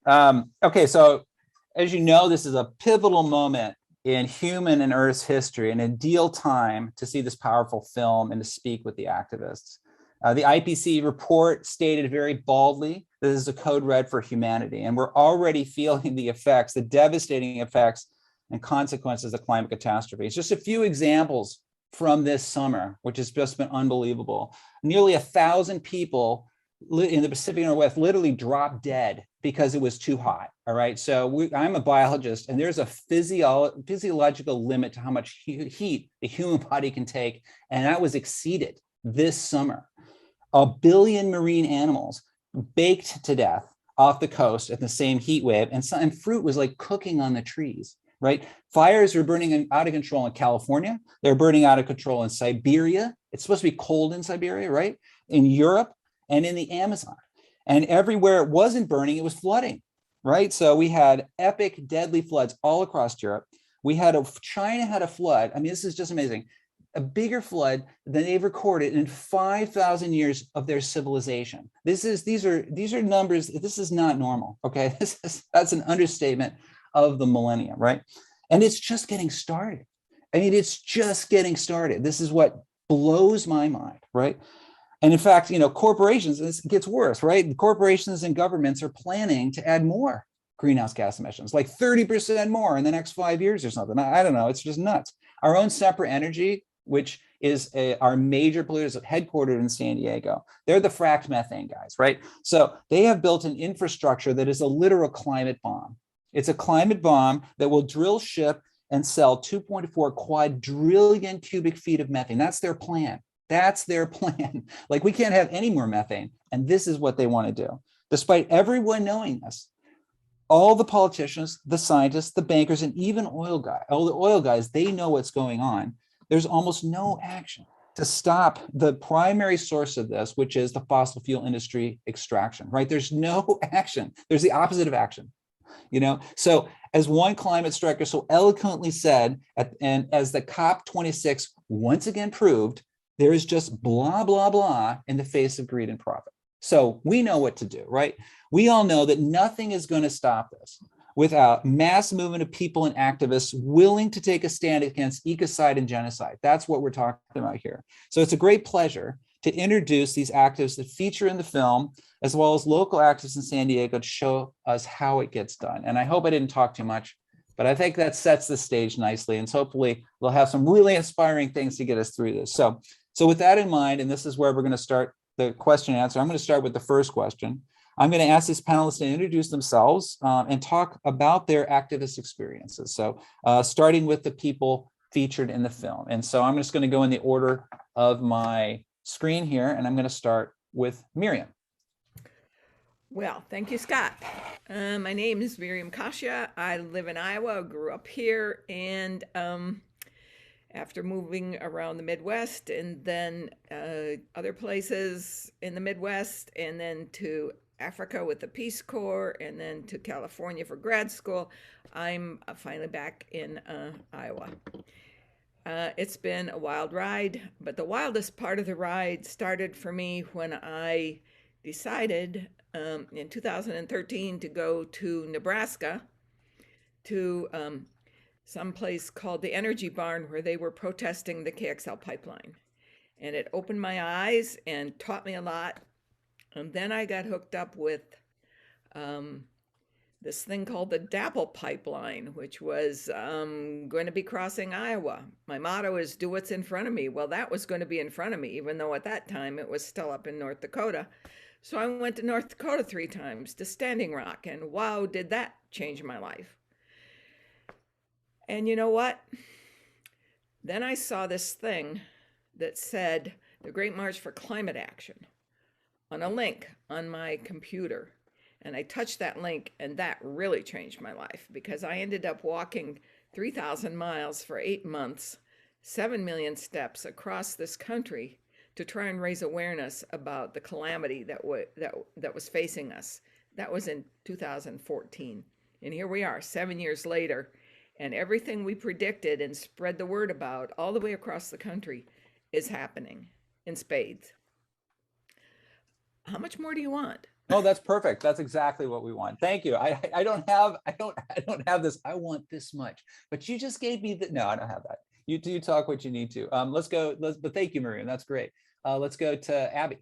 Okay, so as you know, this is a pivotal moment in human and Earth's history, an ideal time to see this powerful film and to speak with the activists. The IPC report stated very baldly, this is a code red for humanity, and we're already feeling the effects, the devastating effects and consequences of climate catastrophe. It's just a few examples from this summer, which has just been unbelievable. Nearly 1,000 people in the Pacific Northwest literally dropped dead because it was too hot. All right. So I'm a biologist, and there's a physiological limit to how much heat the human body can take. And that was exceeded this summer. 1 billion marine animals baked to death off the coast at the same heat wave. And fruit was like cooking on the trees, right? Fires are burning out of control in California. They're burning out of control in Siberia. It's supposed to be cold in Siberia, right? In Europe and in the Amazon. And everywhere it wasn't burning, it was flooding, right? So we had epic, deadly floods all across Europe. China had a flood. I mean, this is just amazing. A bigger flood than they've recorded in 5,000 years of their civilization. These are numbers. This is not normal. Okay, that's an understatement of the millennium, right? And it's just getting started. I mean, it's just getting started. This is what blows my mind, right? And in fact, corporations, this gets worse, right? Corporations and governments are planning to add more greenhouse gas emissions, like 30% more in the next 5 years or something. I don't know. It's just nuts. Our own Sempra Energy, which is our major polluters headquartered in SanDiego. They're the fracked methane guys, right? So they have built an infrastructure that is a literal climate bomb. It's a climate bomb that will drill, ship, and sell 2.4 quadrillion cubic feet of methane. That's their plan. That's their plan. Like, we can't have any more methane. And this is what they want to do. Despite everyone knowing this, all the politicians, the scientists, the bankers, and even all the oil guys, they know what's going on. There's almost no action to stop the primary source of this, which is the fossil fuel industry extraction, right? There's no action. There's the opposite of action, So as one climate striker so eloquently said, and as the COP26 once again proved, there is just blah, blah, blah in the face of greed and profit. So we know what to do, right? We all know that nothing is going to stop this without mass movement of people and activists willing to take a stand against ecocide and genocide. That's what we're talking about here. So it's a great pleasure to introduce these activists that feature in the film, as well as local activists in SanDiego, to show us how it gets done. And I hope I didn't talk too much, but I think that sets the stage nicely. And so hopefully we'll have some really inspiring things to get us through this. So with that in mind, and this is where we're going to start the question and answer, I'm going to start with the first question. I'm going to ask these panelists to introduce themselves and talk about their activist experiences. So starting with the people featured in the film. And so I'm just going to go in the order of my screen here, and I'm going to start with Miriam. Well, thank you, Scott. My name is Miriam Kasia. I live in Iowa, grew up here, and after moving around the Midwest and then other places in the Midwest, and then to Africa with the Peace Corps, and then to California for grad school, I'm finally back in Iowa. It's been a wild ride, but the wildest part of the ride started for me when I decided in 2013 to go to Nebraska to some place called the Energy Barn, where they were protesting the KXL pipeline. And it opened my eyes and taught me a lot. And then I got hooked up with this thing called the DAPL pipeline, which was going to be crossing Iowa. My motto is do what's in front of me. Well, that was going to be in front of me, even though at that time it was still up in North Dakota. So I went to North Dakota 3 times to Standing Rock, and wow, did that change my life. And you know what? Then I saw this thing that said the Great March for Climate Action on a link on my computer. And I touched that link, and that really changed my life, because I ended up walking 3,000 miles for 8 months, 7 million steps across this country to try and raise awareness about the calamity that was facing us. That was in 2014. And here we are 7 years later, and everything we predicted and spread the word about all the way across the country is happening in spades. How much more do you want? Oh, that's perfect. That's exactly what we want. Thank you. I don't have this. I want this much, but you just gave me the. No, I don't have that. You do talk what you need to. Let's go. But thank you, Miriam. That's great. Let's go to Abby.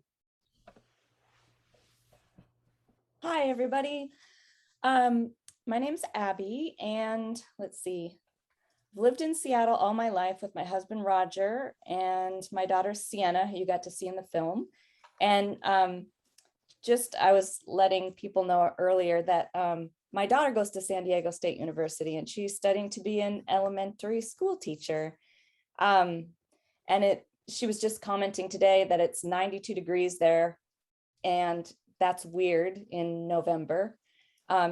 Hi, everybody. My name's Abby, and let's see. I've lived in Seattle all my life with my husband, Roger, and my daughter, Sienna, who you got to see in the film. And I was letting people know earlier that my daughter goes to SanDiego State University, and she's studying to be an elementary school teacher. She was just commenting today that it's 92 degrees there, and that's weird in November.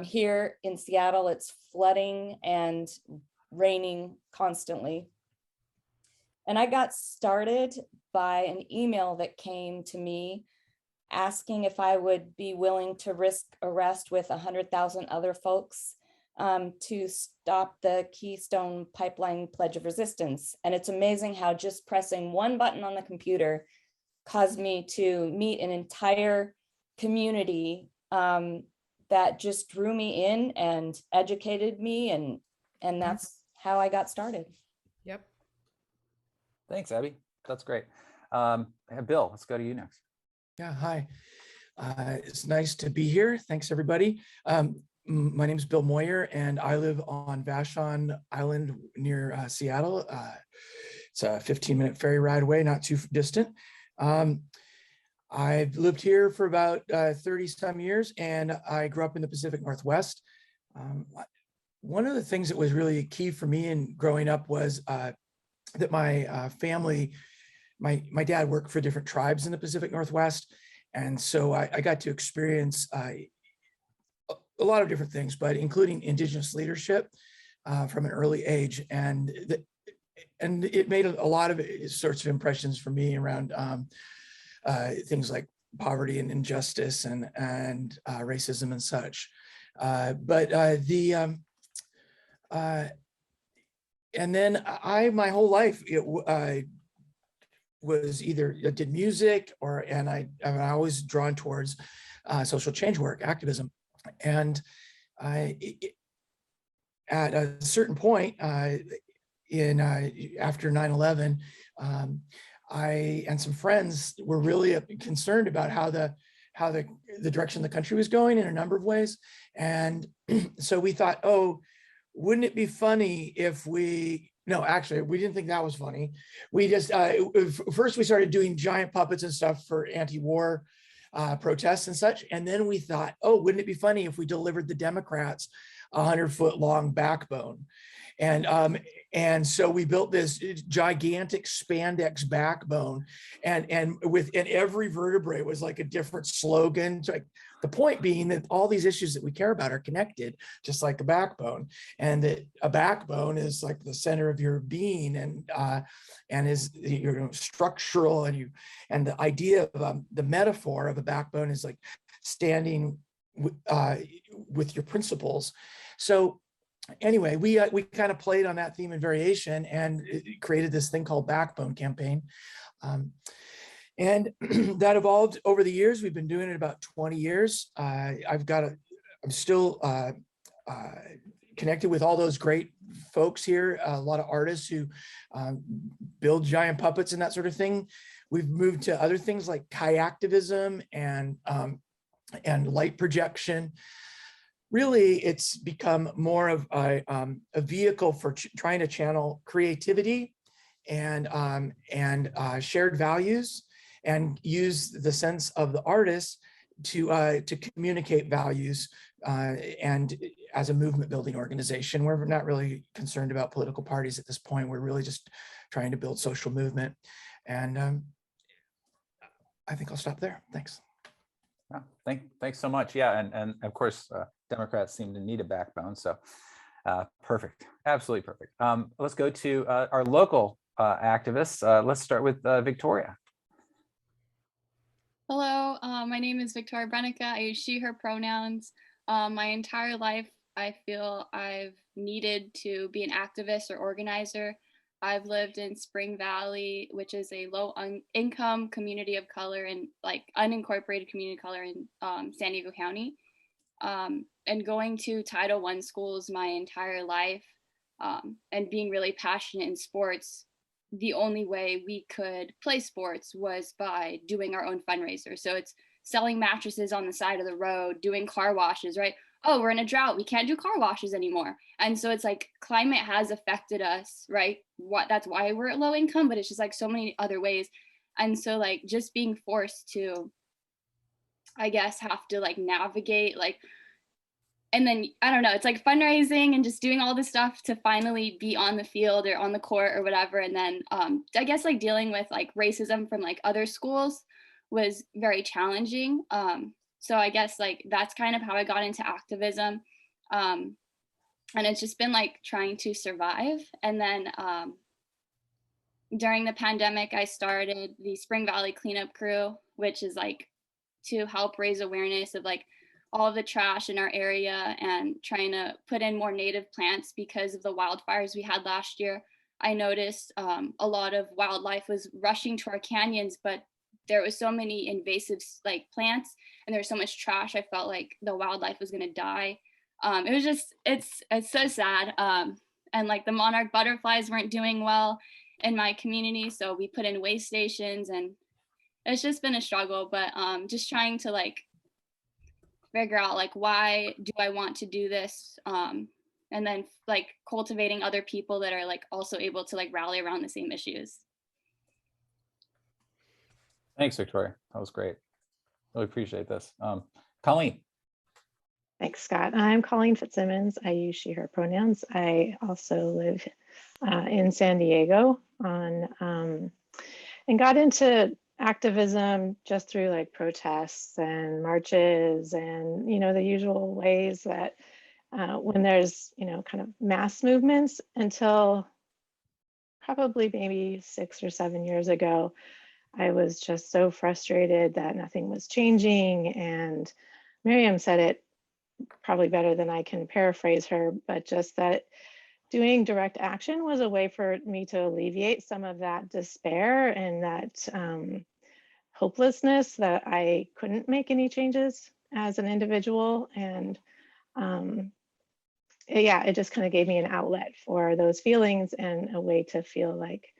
Here in Seattle, it's flooding and raining constantly. And I got started by an email that came to me asking if I would be willing to risk arrest with 100,000 other folks to stop the Keystone Pipeline Pledge of Resistance. And it's amazing how just pressing one button on the computer caused me to meet an entire community that just drew me in and educated me, and that's how I got started. Yep. Thanks, Abby. That's great. Bill, let's go to you next. Yeah, hi. It's nice to be here. Thanks, everybody. My name is Bill Moyer, and I live on Vashon Island near Seattle. It's a 15-minute ferry ride away, not too distant. I've lived here for about 30-some years, and I grew up in the Pacific Northwest. One of the things that was really key for me in growing up was that my family, my dad worked for different tribes in the Pacific Northwest. And so I got to experience a lot of different things, but including Indigenous leadership from an early age. And it made a lot of sorts of impressions for me around things like poverty and injustice and racism and such. And then my whole life, was either did music and I always drawn towards social change work, activism. And at a certain point after 9/11, I and some friends were really concerned about how the direction the country was going in a number of ways. And so we thought, oh, wouldn't it be funny if no, actually, we didn't think that was funny. We just, first we started doing giant puppets and stuff for anti-war protests and such. And then we thought, oh, wouldn't it be funny if we delivered the Democrats a 100-foot long backbone? And so we built this gigantic spandex backbone, and every vertebrae was like a different slogan. So, like, the point being that all these issues that we care about are connected, just like a backbone, and that a backbone is like the center of your being, and is structural, and the idea of the metaphor of a backbone is like standing with your principles. So anyway, we kind of played on that theme and variation and created this thing called Backbone Campaign. And that evolved over the years. We've been doing it about 20 years. I'm still connected with all those great folks here, a lot of artists who build giant puppets and that sort of thing. We've moved to other things like Activism and light projection. Really, it's become more of a vehicle for trying to channel creativity and shared values, and use the sense of the artist to communicate values. And as a movement building organization, we're not really concerned about political parties at this point. We're really just trying to build social movement. And I think I'll stop there. Thanks. Wow, thanks so much. Yeah, and of course, Democrats seem to need a backbone. So perfect, absolutely perfect. Let's go to our local activists. Let's start with Victoria. Hello, my name is Victoria Brennika. I use she, her pronouns. My entire life, I feel I've needed to be an activist or organizer. I've lived in Spring Valley, which is a income community of color and like unincorporated community of color in San Diego County. And going to Title I schools my entire life, and being really passionate in sports, the only way we could play sports was by doing our own fundraiser. So it's selling mattresses on the side of the road, doing car washes, right? Oh, we're in a drought, we can't do car washes anymore. And so it's like climate has affected us, right? That's why we're at low income, but it's just like so many other ways. And so like just being forced to, I guess, have to like navigate like, and then I don't know, it's like fundraising and just doing all this stuff to finally be on the field or on the court or whatever. And then I guess like dealing with like racism from like other schools was very challenging. So I guess like that's kind of how I got into activism. And it's just been like trying to survive. And then during the pandemic, I started the Spring Valley Cleanup Crew, which is like to help raise awareness of like all of the trash in our area and trying to put in more native plants because of the wildfires we had last year. I noticed a lot of wildlife was rushing to our canyons, but there was so many invasive like plants and there was so much trash. I felt like the wildlife was going to die. It was just, it's so sad. And like the monarch butterflies weren't doing well in my community. So we put in waste stations and it's just been a struggle, but just trying to like figure out like, why do I want to do this? And then like cultivating other people that are like also able to like rally around the same issues. Thanks, Victoria. That was great. Really appreciate this. Colleen. Thanks, Scott. I'm Colleen Fitzsimmons. I use she, her pronouns. I also live in San Diego and got into activism just through like protests and marches and, the usual ways that when there's, kind of mass movements until probably maybe 6 or 7 years ago, I was just so frustrated that nothing was changing. And Miriam said it probably better than I can paraphrase her, but just that doing direct action was a way for me to alleviate some of that despair and that hopelessness that I couldn't make any changes as an individual. And yeah, it just kind of gave me an outlet for those feelings and a way to feel like,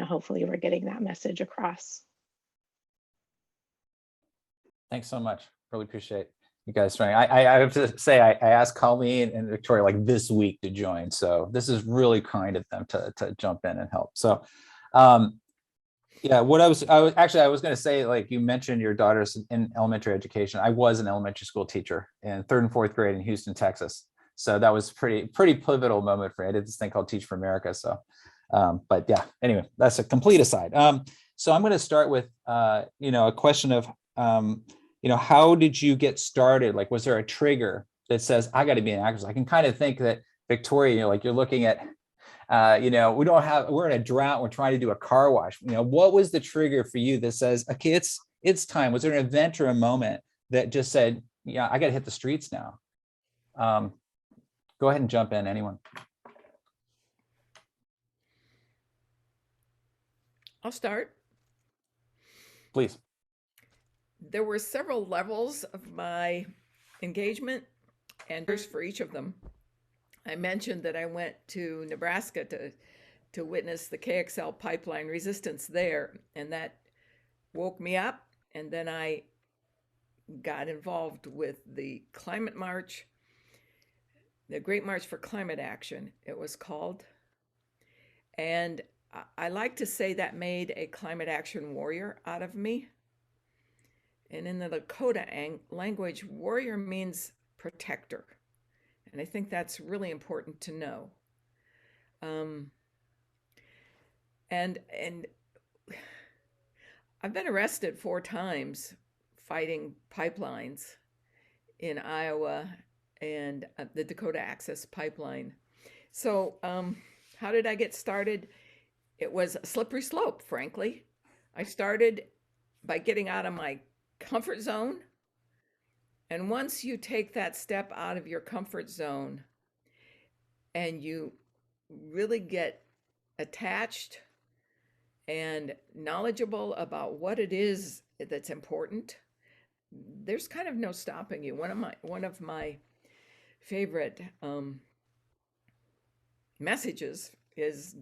hopefully we're getting that message across. Thanks so much. Really appreciate you guys joining. I have to say, I asked Colleen and Victoria like this week to join. So this is really kind of them to jump in and help. So yeah, what I was going to say, like you mentioned your daughter's in elementary education. I was an elementary school teacher in 3rd and 4th grade in Houston, Texas. So that was pretty pivotal moment for me. I did this thing called Teach for America. So, but yeah, anyway, that's a complete aside. So I'm going to start with, a question of, how did you get started? Like, was there a trigger that says, I got to be an activist? I can kind of think that Victoria, you're looking at, we're in a drought. We're trying to do a car wash. What was the trigger for you that says, okay, it's time? Was there an event or a moment that just said, yeah, I got to hit the streets now? Go ahead and jump in, anyone. I'll start. Please. There were several levels of my engagement and for each of them. I mentioned that I went to Nebraska to witness the KXL pipeline resistance there, and that woke me up. And then I got involved with the climate march, the Great March for Climate Action, it was called. And I like to say that made a climate action warrior out of me. And in the Lakota language, warrior means protector. And I think that's really important to know. And I've been arrested 4 times fighting pipelines in Iowa and the Dakota Access Pipeline. So how did I get started? It was a slippery slope, frankly. I started by getting out of my comfort zone. And once you take that step out of your comfort zone and you really get attached and knowledgeable about what it is that's important, there's kind of no stopping you. One of my favorite messages is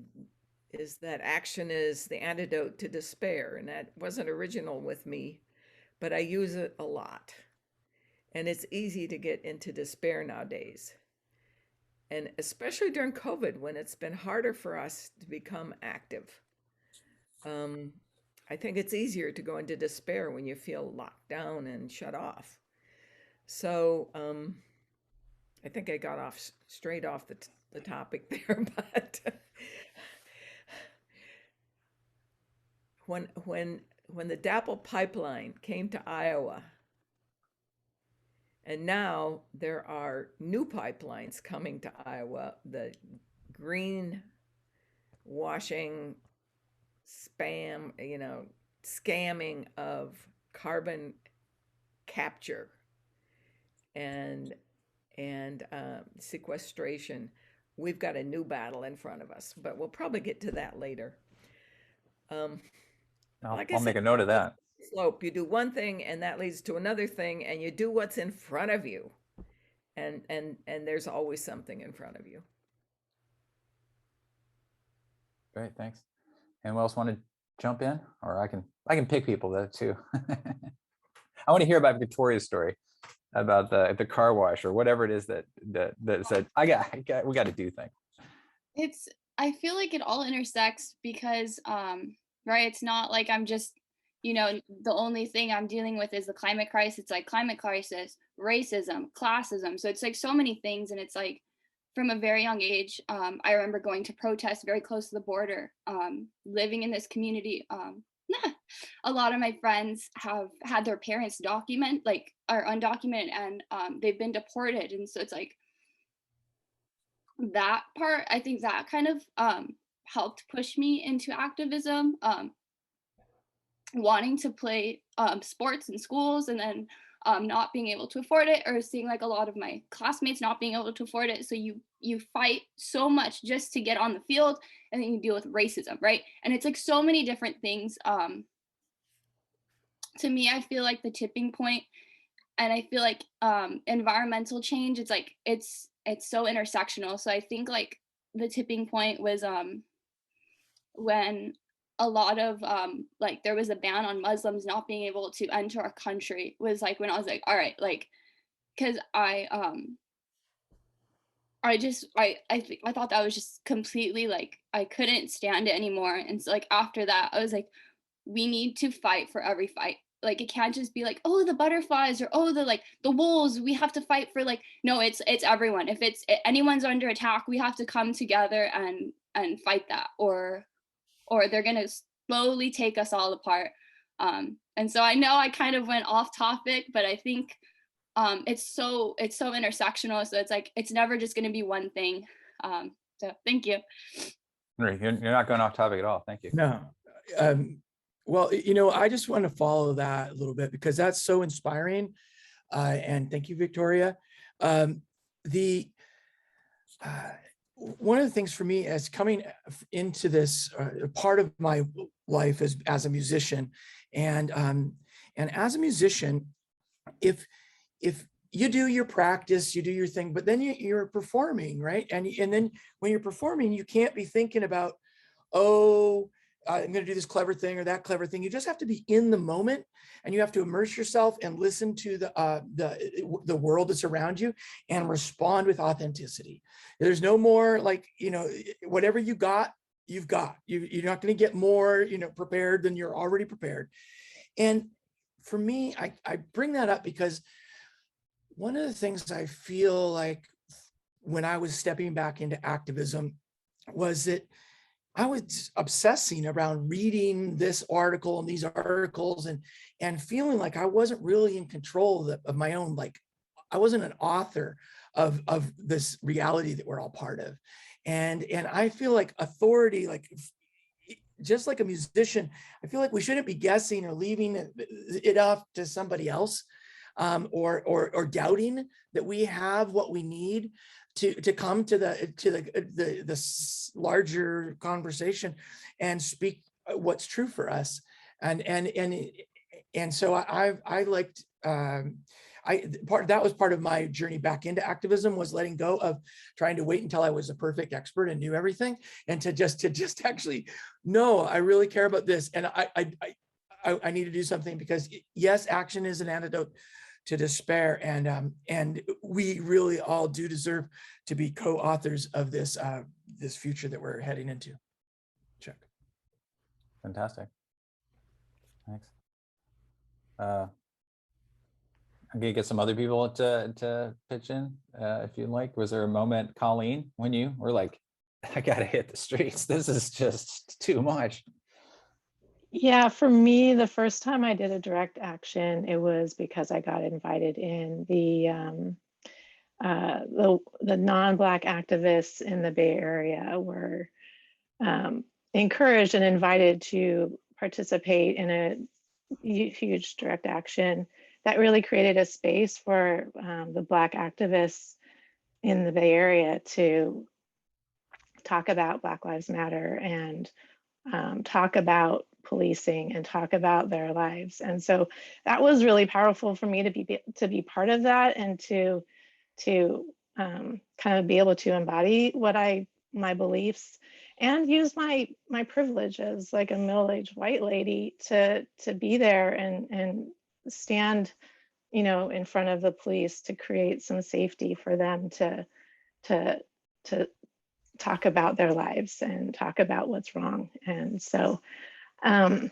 that action is the antidote to despair, and that wasn't original with me, but I use it a lot. And it's easy to get into despair nowadays. And especially during COVID, when it's been harder for us to become active. I think it's easier to go into despair when you feel locked down and shut off. So I think I got off straight off the topic there, but when the DAPL pipeline came to Iowa, and now there are new pipelines coming to Iowa, the green washing spam, scamming of carbon capture and sequestration. We've got a new battle in front of us, but we'll probably get to that later. I'll make a note of that. Slope, you do one thing and that leads to another thing, and you do what's in front of you, and there's always something in front of you. Great, thanks. Anyone else want to jump in, or I can pick people though too. I want to hear about Victoria's story about the car wash or whatever it is that said we got to do things. I feel like it all intersects because right, it's not like I'm just, the only thing I'm dealing with is the climate crisis. It's like climate crisis, racism, classism. So it's like so many things. And it's like from a very young age, I remember going to protest very close to the border, living in this community. A lot of my friends have had their parents are undocumented, and they've been deported. And so it's like that part, I think that kind of helped push me into activism. Wanting to play sports in schools, and then not being able to afford it, or seeing like a lot of my classmates not being able to afford it. So you fight so much just to get on the field, and then you deal with racism, right? And it's like so many different things. To me, I feel like the tipping point, and I feel like environmental change, it's like it's so intersectional. So I think like the tipping point was when a lot of like there was a ban on Muslims not being able to enter our country, was like when I was like, all right, like, because I thought that was just completely like, I couldn't stand it anymore. And so like after that, I was like, we need to fight for every fight. Like it can't just be like, oh, the butterflies, or oh, the wolves. We have to fight for like, no, it's everyone. If anyone's under attack, we have to come together and fight that, or they're gonna slowly take us all apart. And so I know I kind of went off topic, but I think it's so intersectional. So it's like it's never just gonna be one thing. So thank you. You're not going off topic at all. Thank you. No. Well, I just want to follow that a little bit because that's so inspiring. And thank you, Victoria. One of the things for me as coming into this part of my life as a musician, and as a musician, if you do your practice, you do your thing, but then you're performing, right? And then when you're performing, you can't be thinking about, oh, I'm going to do this clever thing or that clever thing. You just have to be in the moment, and you have to immerse yourself and listen to the world that's around you and respond with authenticity. There's no more like, whatever you got, you've got. You're not going to get more, prepared than you're already prepared. And for me, I bring that up because one of the things I feel like when I was stepping back into activism was that I was obsessing around reading this article and these articles and feeling like I wasn't really in control of my own, like I wasn't an author of this reality that we're all part of. And I feel like authority, like just like a musician, I feel like we shouldn't be guessing or leaving it up to somebody else. or doubting that we have what we need to come to the larger conversation and speak what's true for us. And so I liked, that was part of my journey back into activism, was letting go of trying to wait until I was a perfect expert and knew everything, and to just actually, no, I really care about this, and I need to do something, because yes, action is an antidote to despair, and we really all do deserve to be co-authors of this this future that we're heading into. Check. Fantastic. Thanks. I'm gonna get some other people to pitch in if you'd like. Was there a moment, Colleen, when you were like, I gotta hit the streets, this is just too much? Yeah, for me, the first time I did a direct action, it was because I got invited in. The non-Black activists in the Bay Area were encouraged and invited to participate in a huge direct action that really created a space for the Black activists in the Bay Area to talk about Black Lives Matter and talk about policing and talk about their lives. And so that was really powerful for me to be part of that, and to kind of be able to embody my beliefs and use my privilege as like a middle-aged white lady to be there and stand, in front of the police to create some safety for them to talk about their lives and talk about what's wrong. And so, and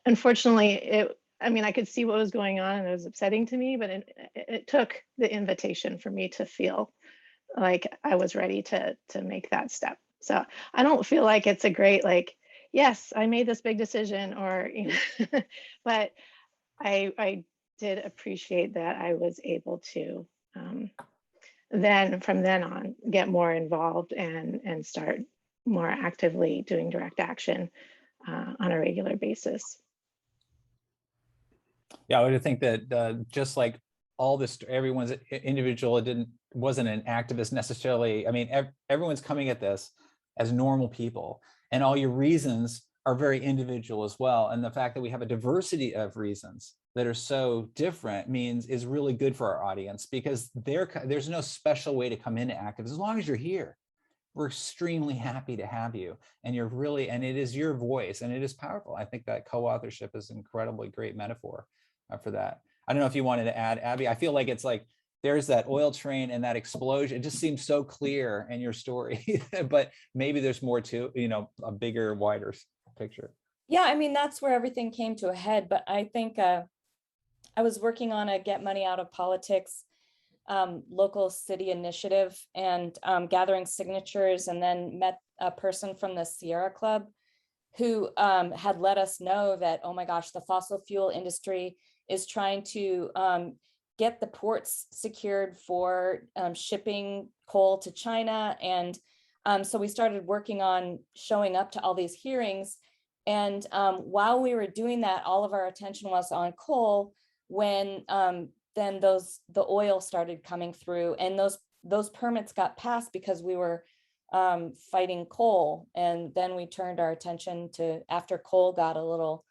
unfortunately, I could see what was going on and it was upsetting to me, but it took the invitation for me to feel like I was ready to make that step. So I don't feel like it's a great, yes, I made this big decision, or, but I did appreciate that I was able to then from then on get more involved and start more actively doing direct action on a regular basis. Yeah, I would think that just like all this, everyone's individual, wasn't an activist necessarily. I mean, everyone's coming at this as normal people, and all your reasons are very individual as well. And the fact that we have a diversity of reasons that are so different is really good for our audience, because there's no special way to come into activism. As long as you're here, we're extremely happy to have you, and and it is your voice, and it is powerful. I think that co-authorship is an incredibly great metaphor for that. I don't know if you wanted to add, Abby. I feel like it's like there's that oil train and that explosion. It just seems so clear in your story, but maybe there's more to, a bigger, wider picture. Yeah, that's where everything came to a head. But I think I was working on a Get Money Out of Politics local city initiative, and gathering signatures, and then met a person from the Sierra Club who had let us know that, oh my gosh, the fossil fuel industry is trying to get the ports secured for shipping coal to China. And so we started working on showing up to all these hearings. And while we were doing that, all of our attention was on coal, when then the oil started coming through, and those permits got passed because we were fighting coal. And then we turned our attention to, after coal got a little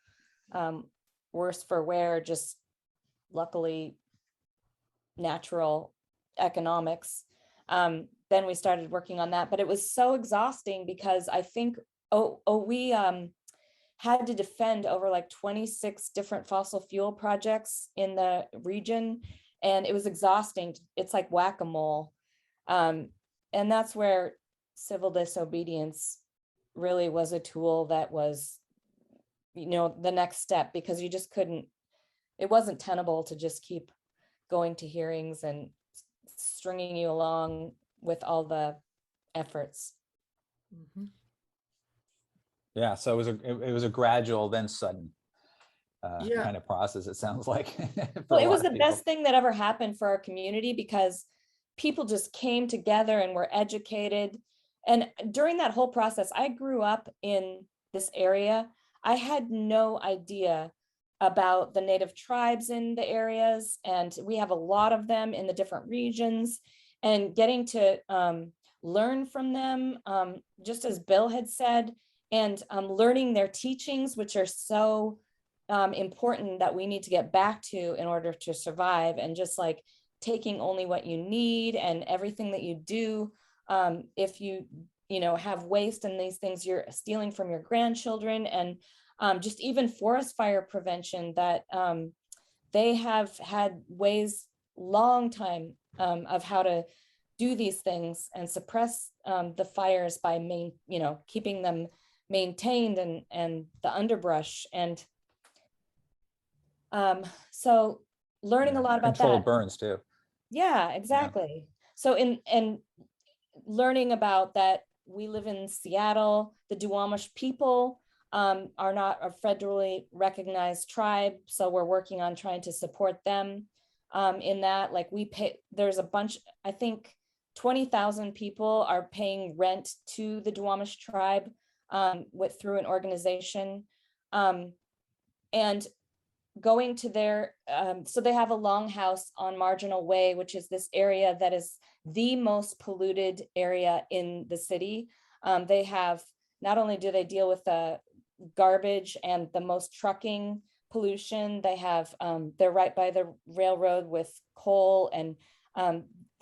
worse for wear, just luckily natural economics, then we started working on that. But it was so exhausting, because I think we had to defend over 26 different fossil fuel projects in the region, and it was exhausting. It's like whack-a-mole, and that's where civil disobedience really was a tool that was, the next step, because you just couldn't. It wasn't tenable to just keep going to hearings and stringing you along with all the efforts. Mm-hmm. Yeah, so it was a gradual, then sudden kind of process, it sounds like. Well, it was the best thing that ever happened for our community, because people just came together and were educated. And during that whole process, I grew up in this area. I had no idea about the native tribes in the areas, and we have a lot of them in the different regions, and getting to learn from them, just as Bill had said, and learning their teachings, which are so important that we need to get back to in order to survive, and just like taking only what you need, and everything that you do, if you have waste and these things, you're stealing from your grandchildren. And just even forest fire prevention, that they have had ways long time of how to do these things and suppress the fires by keeping them maintained, and the underbrush. And so learning a lot about Controlled that. burns too. Yeah, exactly. So in learning about that, we live in Seattle. The Duwamish people are not a federally recognized tribe, so we're working on trying to support them in that. Like we pay, there's a bunch, I think 20,000 people are paying rent to the Duwamish tribe through an organization, and going to their, so they have a longhouse on Marginal Way, which is this area that is the most polluted area in the city. They have, not only do they deal with the garbage and the most trucking pollution, they have, they're right by the railroad with coal, and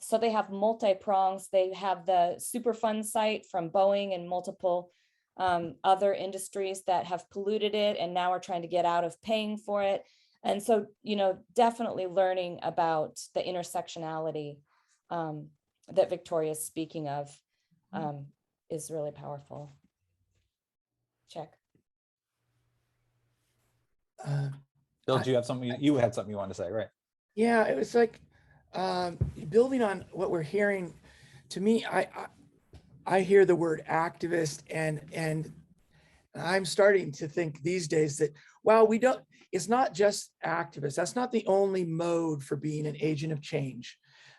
so they have multi-prongs. They have the Superfund site from Boeing and multiple other industries that have polluted it, and now are trying to get out of paying for it. And so, definitely learning about the intersectionality that Victoria's speaking of is really powerful. Check. Bill, do you have something? You had something you wanted to say, right? Yeah, it was like building on what we're hearing. To me, I hear the word activist, and I'm starting to think these days that, wow, it's not just activists. That's not the only mode for being an agent of change.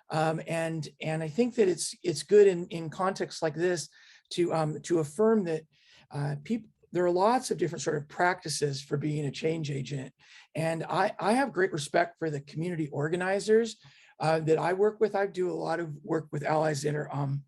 And I think that it's good in contexts like this to affirm that there are lots of different sort of practices for being a change agent. And I have great respect for the community organizers that I work with. I do a lot of work with allies that are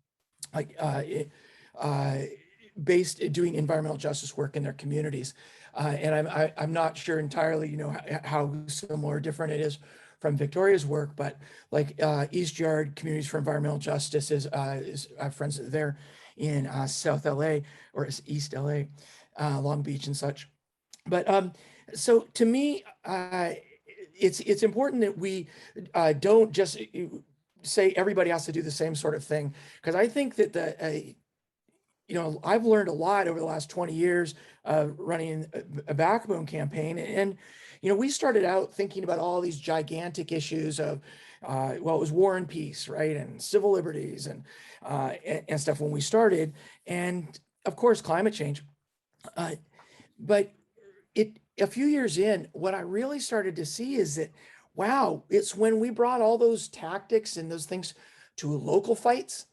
based doing environmental justice work in their communities. And I'm not sure entirely, how similar or different it is from Victoria's work, but like East Yard Communities for Environmental Justice is I have friends there in South LA or East LA, Long Beach and such. But so to me, it's important that we don't just say everybody has to do the same sort of thing, because I think that I've learned a lot over the last 20 years running a Backbone campaign. And, we started out thinking about all these gigantic issues of, it was war and peace, right? And civil liberties and stuff when we started. And of course, climate change. But a few years in, what I really started to see is that, wow, it's when we brought all those tactics and those things to local fights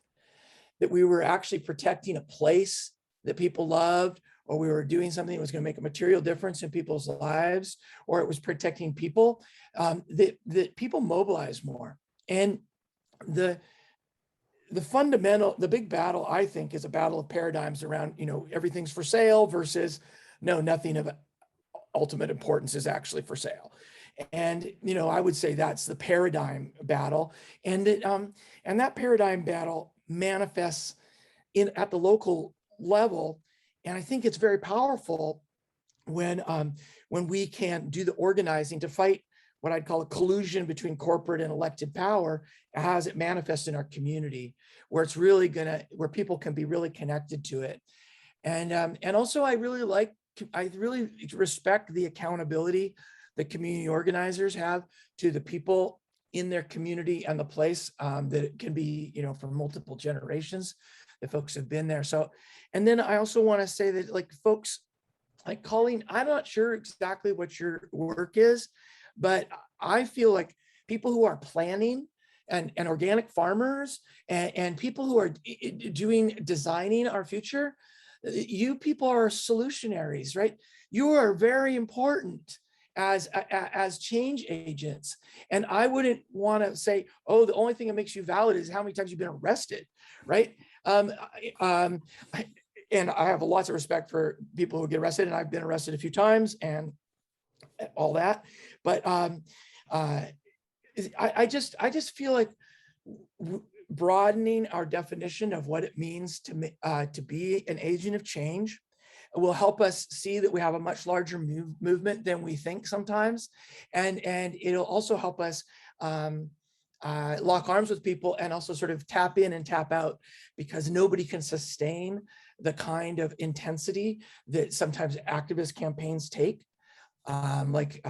that we were actually protecting a place that people loved, or we were doing something that was going to make a material difference in people's lives, or it was protecting people, that people mobilize more. And the big battle, I think, is a battle of paradigms around, everything's for sale versus no, nothing of ultimate importance is actually for sale. And, I would say that's the paradigm battle. And that paradigm battle manifests at the local level. And I think it's very powerful when we can do the organizing to fight what I'd call a collusion between corporate and elected power as it manifests in our community, where it's really where people can be really connected to it. And also I really respect the accountability that community organizers have to the people in their community and the place, that it can be, for multiple generations that folks have been there. So, and then I also want to say that, like, folks like Colleen, I'm not sure exactly what your work is, but I feel like people who are planning and organic farmers and people who are designing our future, you people are solutionaries, right? You are very important. as change agents. And I wouldn't want to say, oh, the only thing that makes you valid is how many times you've been arrested, right? And I have lots of respect for people who get arrested, and I've been arrested a few times and all that. But I just feel like broadening our definition of what it means to be an agent of change will help us see that we have a much larger movement than we think sometimes, and it'll also help us lock arms with people and also sort of tap in and tap out, because nobody can sustain the kind of intensity that sometimes activist campaigns take. Like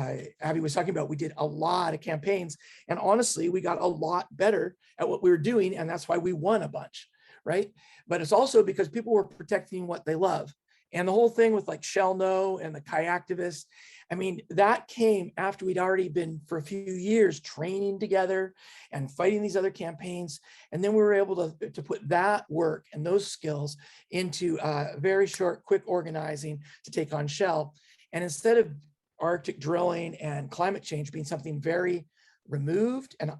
Abby was talking about, we did a lot of campaigns, and honestly, we got a lot better at what we were doing, and that's why we won a bunch, right? But it's also because people were protecting what they love. And the whole thing with like Shell No and the Activists, I mean, that came after we'd already been for a few years training together and fighting these other campaigns. And then we were able to put that work and those skills into very short, quick organizing to take on Shell. And instead of Arctic drilling and climate change being something very removed and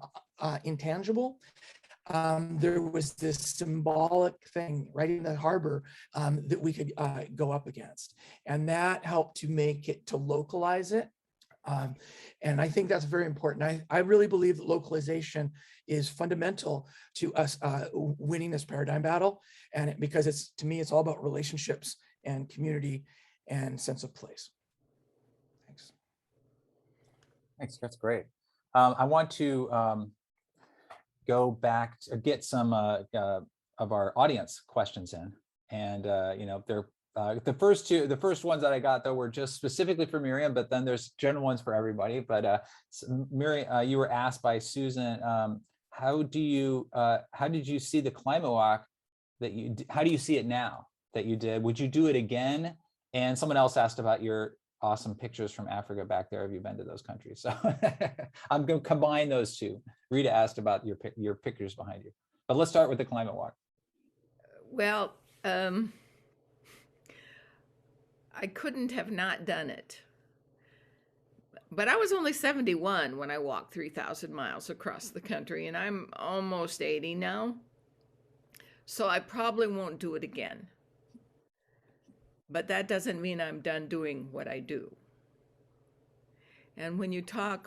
intangible, there was this symbolic thing right in the harbor that we could go up against. And that helped to make it, to localize it. And I think that's very important. I really believe that localization is fundamental to us winning this paradigm battle. And because to me, it's all about relationships and community and sense of place. Thanks. Thanks, that's great. I want to go back to get some of our audience questions in, and they're the first ones that I got though were just specifically for Miriam, but then there's general ones for everybody. But Miriam, you were asked by Susan, how did you see the climate walk how do you see it now that you did? Would you do it again? And someone else asked about your awesome pictures from Africa back there. Have you been to those countries? So I'm going to combine those two. Rita asked about your pictures behind you, but let's start with the climate walk. Well, I couldn't have not done it, but I was only 71 when I walked 3,000 miles across the country, and I'm almost 80 now. So I probably won't do it again. But that doesn't mean I'm done doing what I do. And when you talk,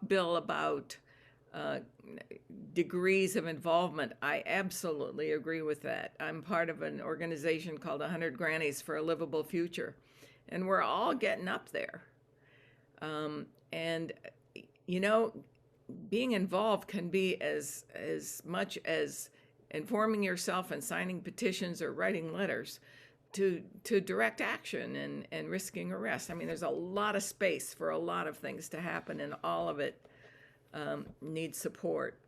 Bill, about degrees of involvement, I absolutely agree with that. I'm part of an organization called 100 Grannies for a Livable Future, and we're all getting up there. And being involved can be as much as informing yourself and signing petitions or writing letters, to direct action and risking arrest. I mean, there's a lot of space for a lot of things to happen, and all of it needs support.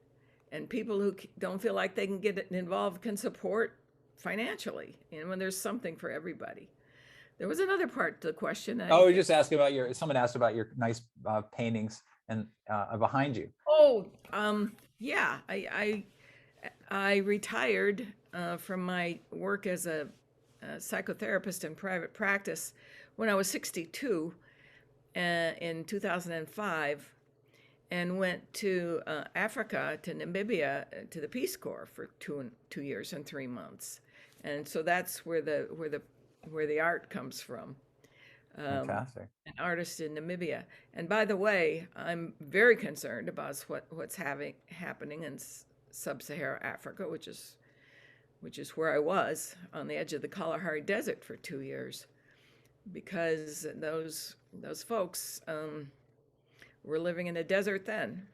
And people who don't feel like they can get involved can support financially, when there's something for everybody. There was another part to the question. We're just asking about someone asked about your nice paintings and behind you. Oh, yeah, I retired from my work as a psychotherapist in private practice when I was 62 in 2005, and went to Africa, to Namibia, to the Peace Corps for 2 years and 3 months, and so that's where the art comes from. Fantastic. An artist in Namibia. And by the way, I'm very concerned about what's happening in sub-Saharan Africa, which is where I was, on the edge of the Kalahari Desert for 2 years, because those folks were living in a desert then.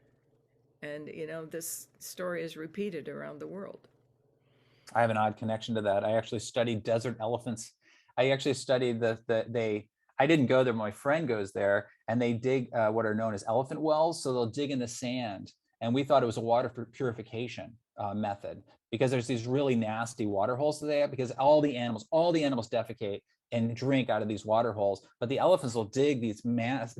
And, this story is repeated around the world. I have an odd connection to that. I actually studied desert elephants. I actually studied I didn't go there, my friend goes there, and they dig what are known as elephant wells. So they'll dig in the sand. And we thought it was a water purification method, because there's these really nasty water holes that they have, because all the animals defecate and drink out of these water holes, but the elephants will dig these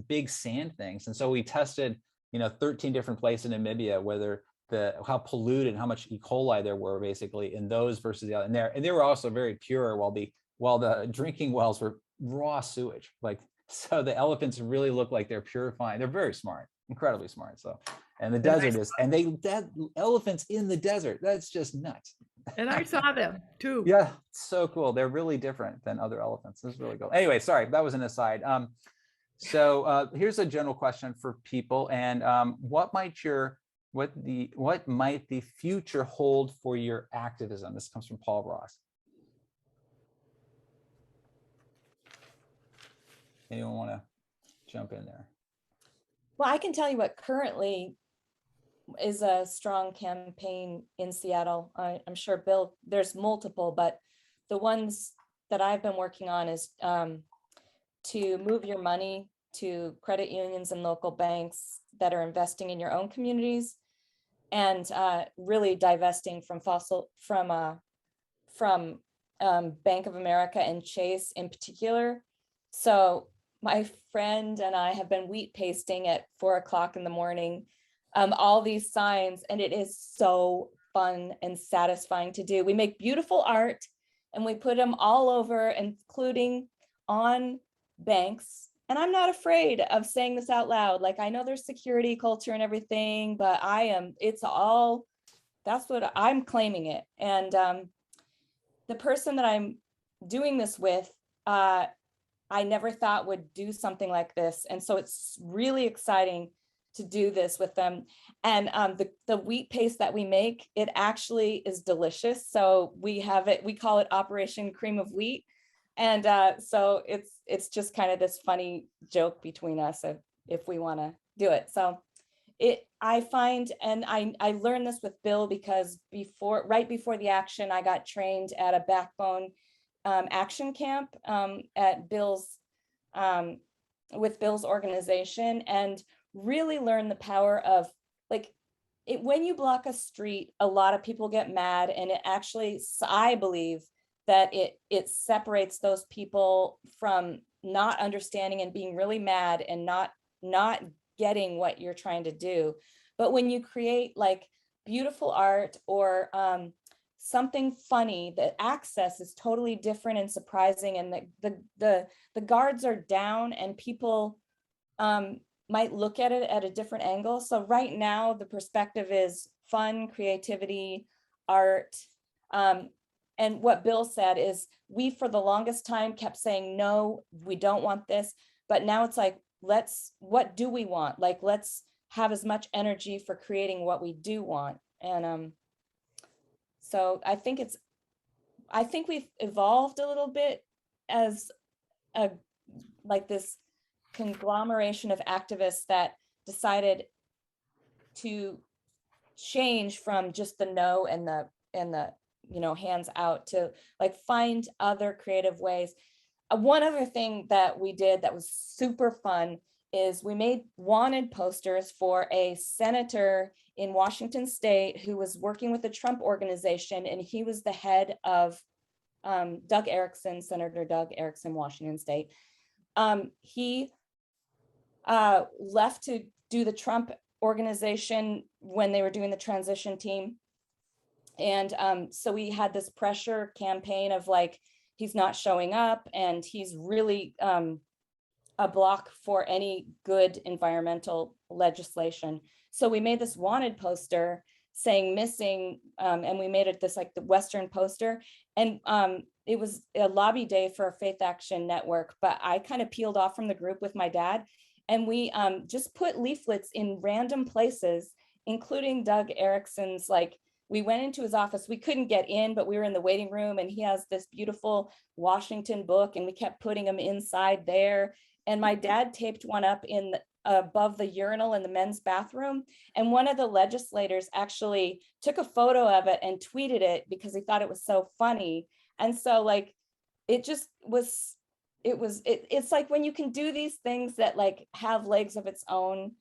big sand things. And so we tested, 13 different places in Namibia, whether how polluted and how much E. coli there were basically in those versus the other. And they were also very pure, while the drinking wells were raw sewage. Like So the elephants really look like they're purifying. They're very smart, incredibly smart. So, and the desert is, and elephants in the desert. That's just nuts. And I saw them too. Yeah, so cool. They're really different than other elephants. This is really cool. Anyway, sorry, that was an aside. So here's a general question for people. And what might the future hold for your activism? This comes from Paul Ross. Anyone want to jump in there? Well, I can tell you what currently is a strong campaign in Seattle. I'm sure, Bill, there's multiple, but the ones that I've been working on is to move your money to credit unions and local banks that are investing in your own communities, and really divesting from Bank of America and Chase in particular. So my friend and I have been wheat pasting at 4 o'clock in the morning, all these signs, and it is so fun and satisfying to do. We make beautiful art and we put them all over, including on banks. And I'm not afraid of saying this out loud. Like, I know there's security culture and everything, but that's what I'm claiming it. And the person that I'm doing this with, I never thought would do something like this. And so it's really exciting to do this with them. And the wheat paste that we make, it actually is delicious. So we call it Operation Cream of Wheat. And so it's just kind of this funny joke between us if we want to do it. So I find, and I learned this with Bill because right before the action, I got trained at a Backbone action camp at with Bill's organization, and really learn the power of, like, when you block a street, a lot of people get mad, and it actually, I believe that it separates those people from not understanding and being really mad and not getting what you're trying to do. But when you create like beautiful art or something funny, the access is totally different and surprising, and the guards are down, and people might look at it at a different angle. So right now the perspective is fun, creativity, art. And what Bill said is, we for the longest time kept saying, no, we don't want this. But now it's like, what do we want? Like, let's have as much energy for creating what we do want. And so I think we've evolved a little bit as like this conglomeration of activists that decided to change from just the no and the hands out to like find other creative ways. One other thing that we did that was super fun is we made wanted posters for a senator in Washington State who was working with the Trump organization, and he was the head of Senator Doug Erickson, Washington State. He left to do the Trump organization when they were doing the transition team. And so we had this pressure campaign of like, he's not showing up, and he's really a block for any good environmental legislation. So we made this wanted poster saying missing, and we made it this like the Western poster. And it was a lobby day for a Faith Action Network, but I kind of peeled off from the group with my dad, and we just put leaflets in random places, including Doug Erickson's. Like, we went into his office, we couldn't get in, but we were in the waiting room, and he has this beautiful Washington book, and we kept putting them inside there. And my dad taped one up above the urinal in the men's bathroom. And one of the legislators actually took a photo of it and tweeted it because he thought it was so funny. And so like, it's like when you can do these things that like have legs of its own,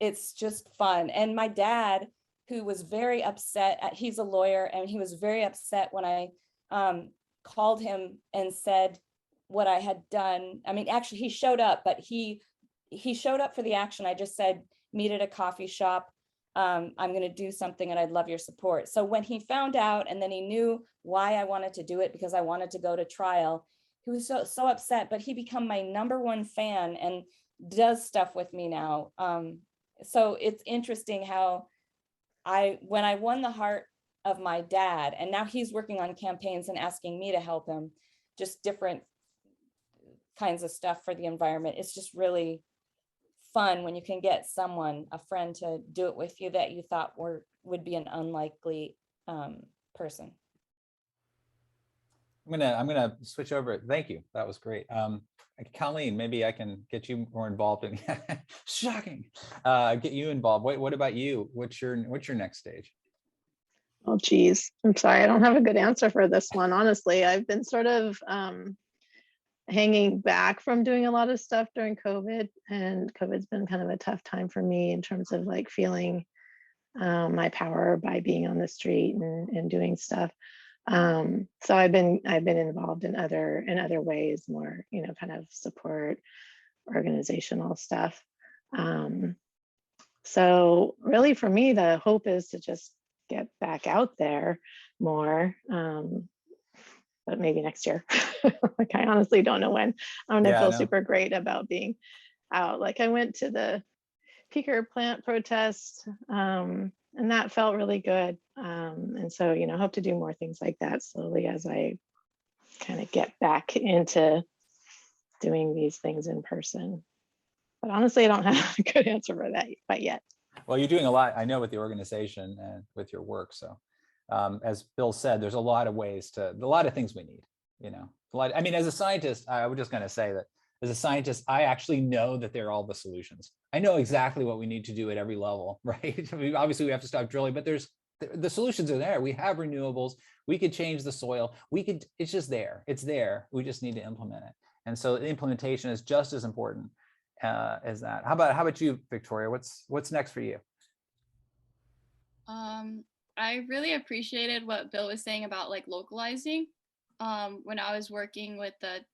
it's just fun. And my dad, who was very upset, he's a lawyer, and he was very upset when I called him and said what I had done. I mean, actually he showed up, but he showed up for the action. I just said, meet at a coffee shop. I'm going to do something and I'd love your support. So when he found out, and then he knew why I wanted to do it, because I wanted to go to trial, he was so upset, but he become my #1 fan and does stuff with me now. So it's interesting how when I won the heart of my dad, and now he's working on campaigns and asking me to help him, just different kinds of stuff for the environment. It's just really fun when you can get someone, a friend, to do it with you that you thought would be an unlikely person. I'm gonna switch over. Thank you. That was great. Colleen, maybe I can get you more involved in shocking. Get you involved. What about you? What's your next stage? Oh, geez. I'm sorry. I don't have a good answer for this one. Honestly, I've been sort of hanging back from doing a lot of stuff during COVID, and COVID's been kind of a tough time for me in terms of like feeling my power by being on the street and doing stuff. So I've been involved in other ways, more, kind of support organizational stuff. So really for me, the hope is to just get back out there more, but maybe next year. Like, I honestly don't know when. I'm gonna feel super great about being out. Like, I went to the peaker plant protest, and that felt really good. And so, hope to do more things like that slowly as I kind of get back into doing these things in person. But honestly, I don't have a good answer for that quite yet. Well, you're doing a lot, I know, with the organization and with your work. So as Bill said, there's a lot of things we need, I mean, as a scientist, I was just going to say that as a scientist, I actually know that they're all the solutions. I know exactly what we need to do at every level, right? I mean, obviously we have to stop drilling, but the solutions are there. We have renewables. We could change the soil. It's just there. It's there. We just need to implement it. And so the implementation is just as important as that. How about you, Victoria? What's next for you? I really appreciated what Bill was saying about like localizing. When I was working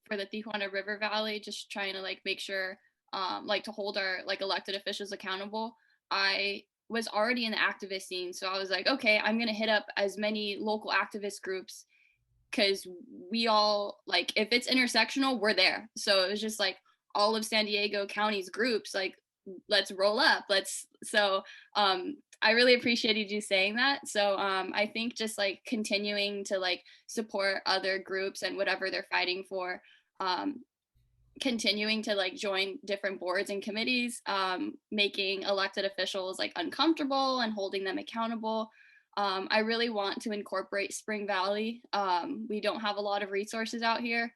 for the Tijuana River Valley, just trying to like make sure to hold our like elected officials accountable, I was already in the activist scene. So I was like, okay, I'm going to hit up as many local activist groups, because we all, like, if it's intersectional, we're there. So it was just like all of SanDiego County's groups, like, let's roll up. I really appreciated you saying that. So I think just like continuing to like support other groups and whatever they're fighting for, continuing to like join different boards and committees, making elected officials like uncomfortable and holding them accountable. I really want to incorporate Spring Valley. We don't have a lot of resources out here.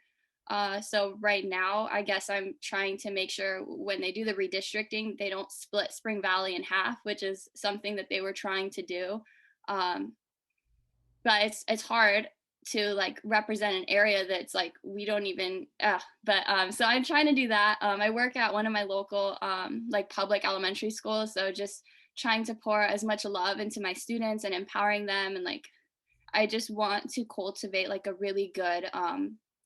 So right now, I guess I'm trying to make sure when they do the redistricting, they don't split Spring Valley in half, which is something that they were trying to do. But it's hard to like represent an area that's like, we don't even, so I'm trying to do that. I work at one of my local like public elementary schools. So just trying to pour as much love into my students and empowering them. And like, I just want to cultivate like a really good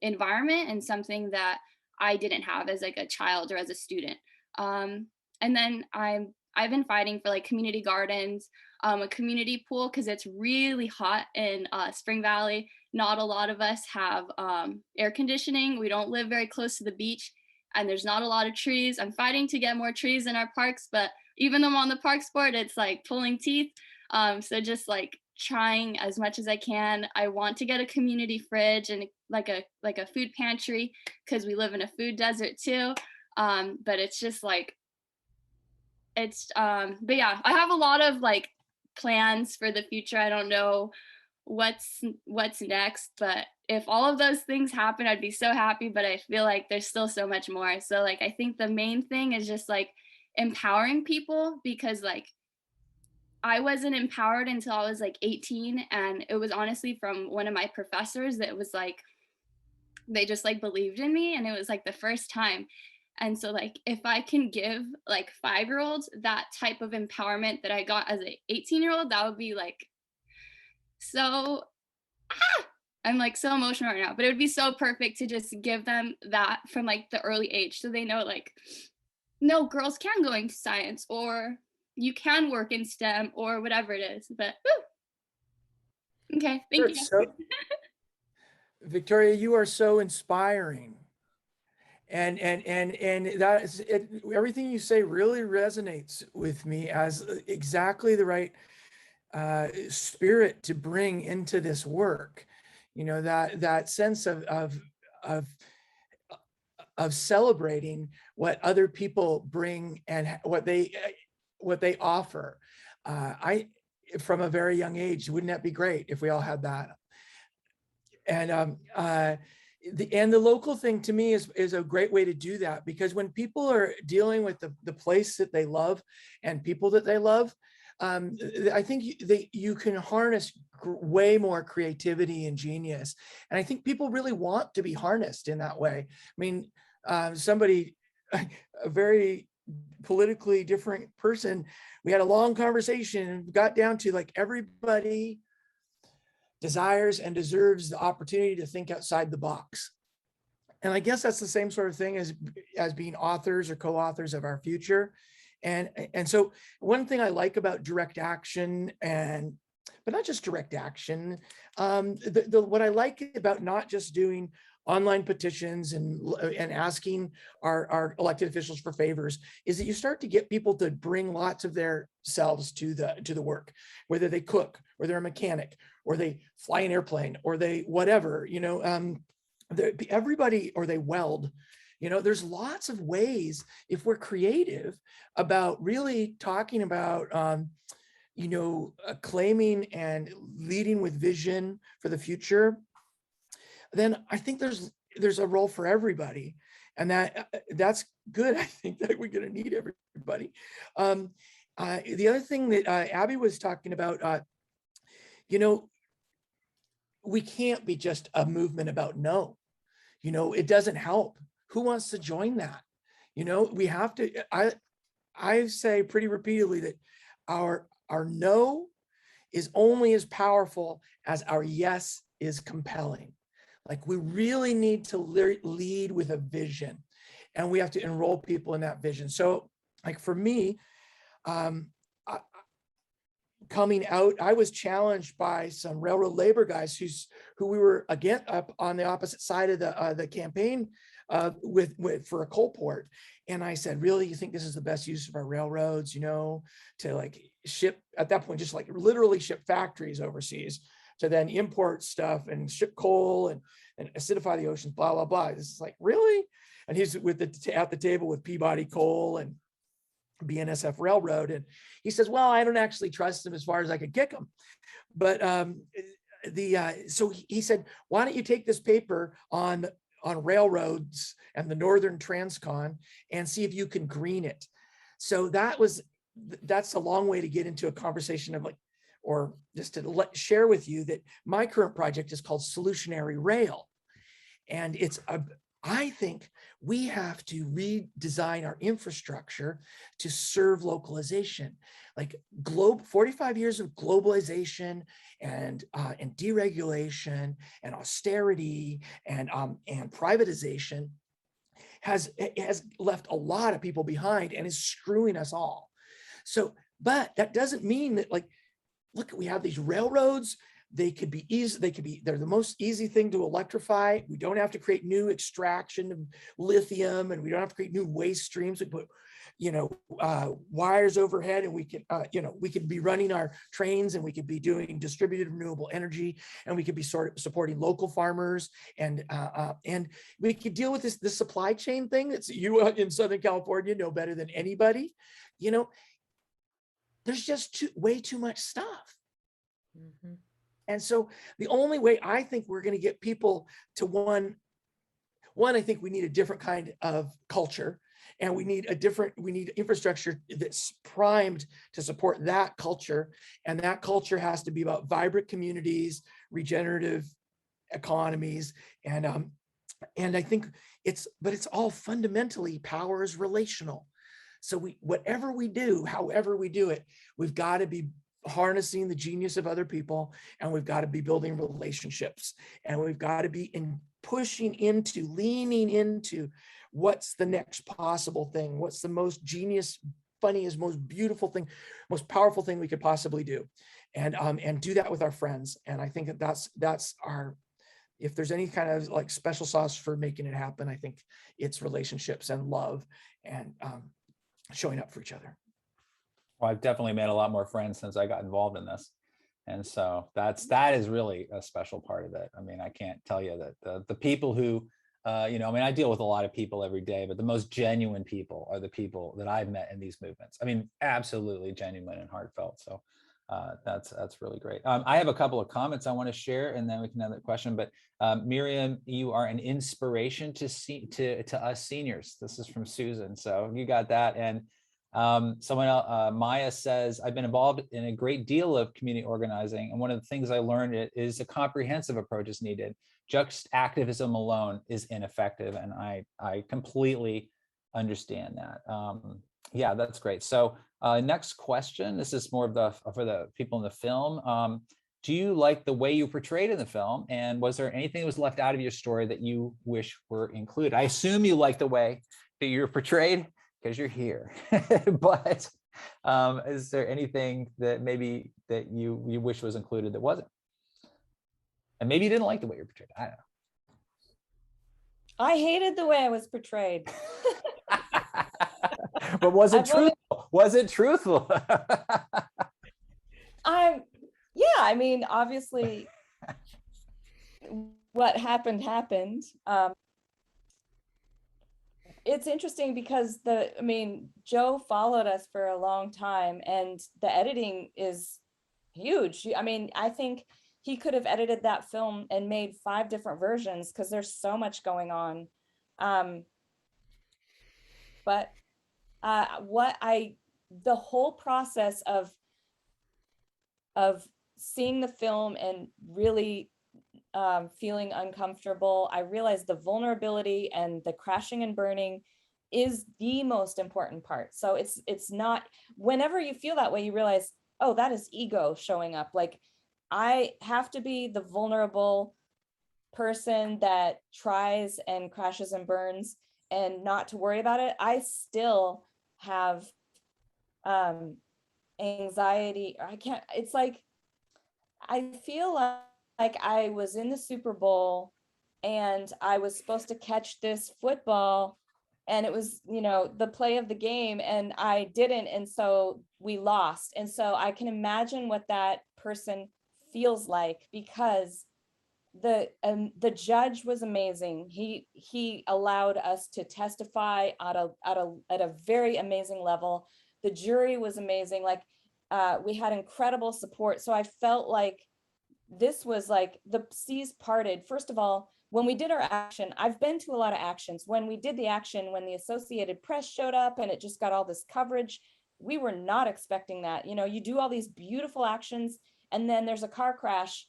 environment, and something that I didn't have as like a child or as a student. And then I've been fighting for like community gardens, a community pool, because it's really hot in Spring Valley. Not a lot of us have air conditioning. We don't live very close to the beach, and there's not a lot of trees. I'm fighting to get more trees in our parks, but even though I'm on the parks board, it's like pulling teeth. So just like trying as much as I can. I want to get a community fridge and like a food pantry, because we live in a food desert too. But it's just like, but yeah, I have a lot of like plans for the future. I don't know what's next, but if all of those things happen, I'd be so happy. But I feel like there's still so much more. So like, I think the main thing is just like empowering people, because like I wasn't empowered until I was like 18. And it was honestly from one of my professors that was like, they just like believed in me. And it was like the first time. And so like, if I can give like 5-year-olds that type of empowerment that I got as an 18-year-old, that would be like, so, I'm like so emotional right now, but it would be so perfect to just give them that from like the early age. So they know like, no, girls can go into science, or you can work in STEM, or whatever it is. But okay, thank you. Victoria, you are so inspiring. And that is it, everything you say really resonates with me as exactly the right spirit to bring into this work. You know, that sense of celebrating what other people bring and what they offer. From a very young age, wouldn't that be great if we all had that? And the local thing to me is a great way to do that, because when people are dealing with the place that they love and people that they love, I think you can harness way more creativity and genius. And I think people really want to be harnessed in that way. I mean, somebody, a very politically different person, we had a long conversation and got down to like everybody desires and deserves the opportunity to think outside the box. And I guess that's the same sort of thing as being authors or co-authors of our future. And so one thing I like about direct action, but not just direct action, what I like about not just doing online petitions and asking our elected officials for favors is that you start to get people to bring lots of their selves to the work, whether they cook or they're a mechanic or they fly an airplane or they whatever, you know, everybody, or they weld. You know, there's lots of ways, if we're creative about really talking about, you know, claiming and leading with vision for the future, then I think there's a role for everybody. And that's good. I think that we're going to need everybody. The other thing that Abby was talking about, you know, we can't be just a movement about no. You know, it doesn't help. Who wants to join that? You know, we have to, I say pretty repeatedly that our no is only as powerful as our yes is compelling. Like, we really need to lead with a vision, and we have to enroll people in that vision. So like for me, coming out, I was challenged by some railroad labor guys who we were again up on the opposite side of the campaign with for a coal port. And I said, really, you think this is the best use of our railroads, you know, to like ship, at that point, just like literally ship factories overseas to then import stuff and ship coal and acidify the oceans, blah, blah, blah. This is like, really? And he's at the table with Peabody Coal and BNSF Railroad. And he says, well, I don't actually trust them as far as I could kick them. But so he said, why don't you take this paper on railroads and the Northern Transcon and see if you can green it. So that's a long way to get into a conversation of like, or just to share with you that my current project is called Solutionary Rail. And I think we have to redesign our infrastructure to serve localization. Like 45 years of globalization and deregulation and austerity and privatization has left a lot of people behind and is screwing us all. So, but that doesn't mean that, like, look, we have these railroads. They could be easy. They're the most easy thing to electrify. We don't have to create new extraction of lithium, and we don't have to create new waste streams. We put, you know, wires overhead, and we can, you know, we could be running our trains, and we could be doing distributed renewable energy, and we could be supporting local farmers, and we could deal with this supply chain thing. That's, you in Southern California know better than anybody. You know, there's just way too much stuff. Mm-hmm. And so the only way I think we're going to get people to one, I think we need a different kind of culture, and we need infrastructure that's primed to support that culture. And that culture has to be about vibrant communities, regenerative economies. And I think it's all fundamentally, power is relational. So whatever we do, however we do it, we've got to be harnessing the genius of other people, and we've got to be building relationships, and we've got to be leaning into what's the next possible thing, what's the most genius, funniest, most beautiful thing, most powerful thing we could possibly do, and do that with our friends. And I think that's our, if there's any kind of like special sauce for making it happen, I think it's relationships and love and showing up for each other. Well, I've definitely made a lot more friends since I got involved in this. And so that is really a special part of it. I mean, I can't tell you that the people who, you know, I mean, I deal with a lot of people every day, but the most genuine people are the people that I've met in these movements. I mean, absolutely genuine and heartfelt. So that's really great. I have a couple of comments I want to share, and then we can have that question. But Miriam, you are an inspiration to us seniors. This is from Susan. So you got that. And someone else, Maya says, I've been involved in a great deal of community organizing, and one of the things I learned is a comprehensive approach is needed. Just activism alone is ineffective, and I completely understand that. Yeah, that's great. So next question, this is more of for the people in the film. Do you like the way you portrayed in the film, and was there anything that was left out of your story that you wish were included? I assume you like the way that you're portrayed, because you're here. But is there anything that maybe that you wish was included that wasn't? And maybe you didn't like the way you're portrayed. I don't know. I hated the way I was portrayed. But was it truthful? Was it truthful? Yeah, I mean, obviously what happened. It's interesting because Joe followed us for a long time, and the editing is huge. I mean, I think he could have edited that film and made 5 different versions because there's so much going on. But the whole process of seeing the film and really feeling uncomfortable, I realized the vulnerability and the crashing and burning is the most important part. So it's not, whenever you feel that way, you realize, oh, that is ego showing up. Like, I have to be the vulnerable person that tries and crashes and burns and not to worry about it. I still have anxiety. It's like, I feel like I was in the Super Bowl and I was supposed to catch this football, and it was, the play of the game, and I didn't. And so we lost. And so I can imagine what that person feels like, because the judge was amazing. He allowed us to testify at a very amazing level. The jury was amazing. Like, we had incredible support. So I felt like this was like the seas parted. First of all, when we did our action, I've been to a lot of actions. When we did the action, when the Associated Press showed up and it just got all this coverage, we were not expecting that. You do all these beautiful actions, and then there's a car crash,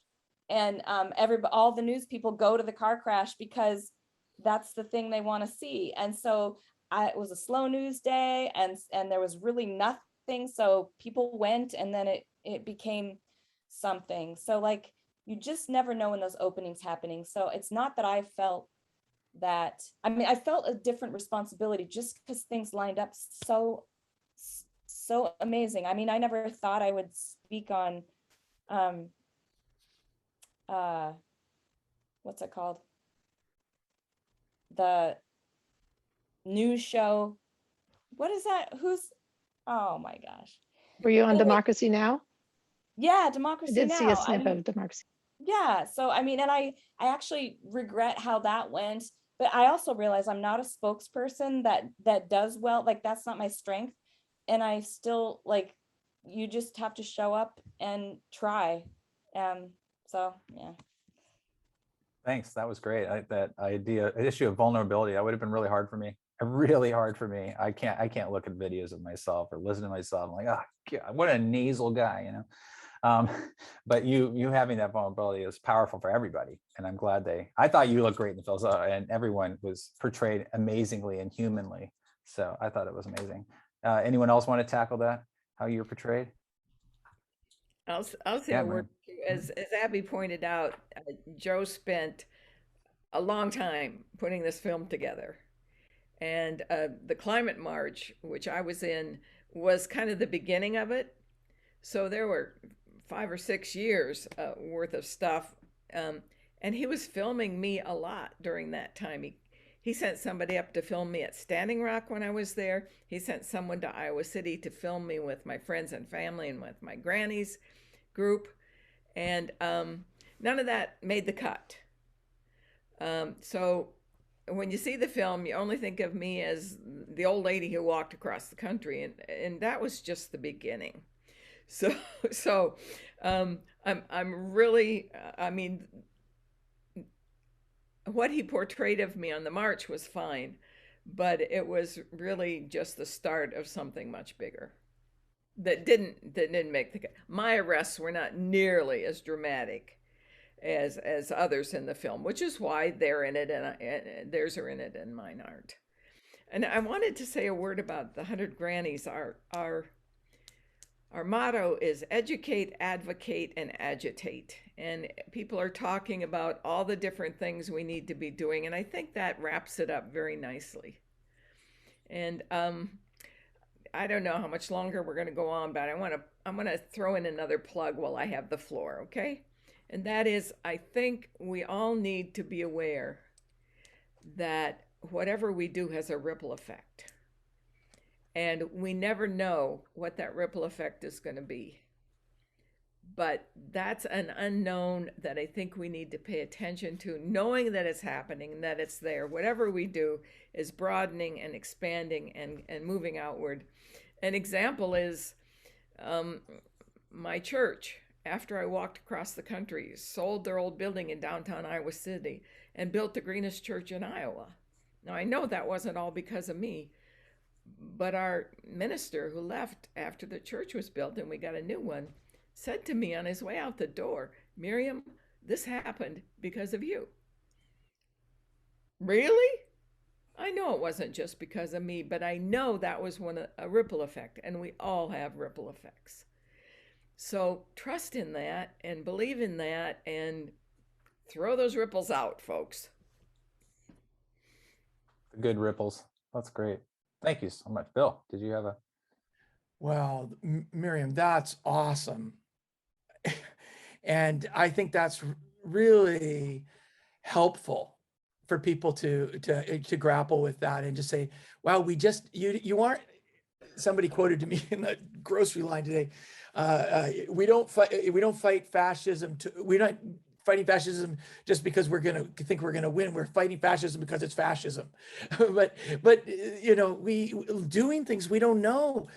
and all the news people go to the car crash because that's the thing they want to see. And so it was a slow news day, and there was really nothing. So people went, and then it became something. So like, you just never know when those openings happening. So it's not that I felt that, I felt a different responsibility just because things lined up so amazing. I never thought I would speak on what's it called? The news show. What is that? Oh my gosh. Were you on Democracy Now? Yeah, I Democracy did Now. see a snip of Democracy. Yeah. So, and I actually regret how that went, but I also realize I'm not a spokesperson that does well. Like, that's not my strength. And I still, like, you just have to show up and try. So, yeah. Thanks. That was great. That issue of vulnerability, that would have been really hard for me. Really hard for me. I can't look at videos of myself or listen to myself. I'm like, oh God, what a nasal guy, But you having that vulnerability is powerful for everybody. And I'm glad I thought you looked great in the film, and everyone was portrayed amazingly and humanly. So I thought it was amazing. Anyone else want to tackle that? How you're portrayed? I'll say Yeah, a word. As Abby pointed out, Joe spent a long time putting this film together. And the climate march, which I was in, was kind of the beginning of it. So there were 5 or 6 years worth of stuff. And And he was filming me a lot during that time. He sent somebody up to film me at Standing Rock when I was there. He sent someone to Iowa City to film me with my friends and family and with my granny's group. And none of that made the cut. So when you see the film, you only think of me as the old lady who walked across the country, and that was just the beginning. So I'm really, I mean, what he portrayed of me on the march was fine, but it was really just the start of something much bigger that didn't make the cut. My arrests were not nearly as dramatic as others in the film, which is why they're in it and theirs are in it and mine aren't. And I wanted to say a word about the 100 Grannies. Our motto is educate, advocate, and agitate. And people are talking about all the different things we need to be doing. And I think that wraps it up very nicely. And I don't know how much longer we're going to go on, but I'm going to throw in another plug while I have the floor, okay? And that is, I think we all need to be aware that whatever we do has a ripple effect. And we never know what that ripple effect is going to be. But that's an unknown that I think we need to pay attention to, knowing that it's happening and that it's there. Whatever we do is broadening and expanding and moving outward. An example is my church, after I walked across the country, sold their old building in downtown Iowa City and built the greenest church in Iowa. Now, I know that wasn't all because of me, but our minister who left after the church was built and we got a new one said to me on his way out the door, "Miriam, this happened because of you." Really? I know it wasn't just because of me, but I know that was a ripple effect, and we all have ripple effects. So trust in that and believe in that and throw those ripples out, folks. Good ripples. That's great. Thank you so much. Bill, did you have a? Well, Miriam, that's awesome. And I think that's really helpful for people to grapple with that and just say, wow, you aren't, somebody quoted to me in the grocery line today, we don't fight fascism. We're not fighting fascism just because we're going to think we're going to win. We're fighting fascism because it's fascism. but we doing things we don't know.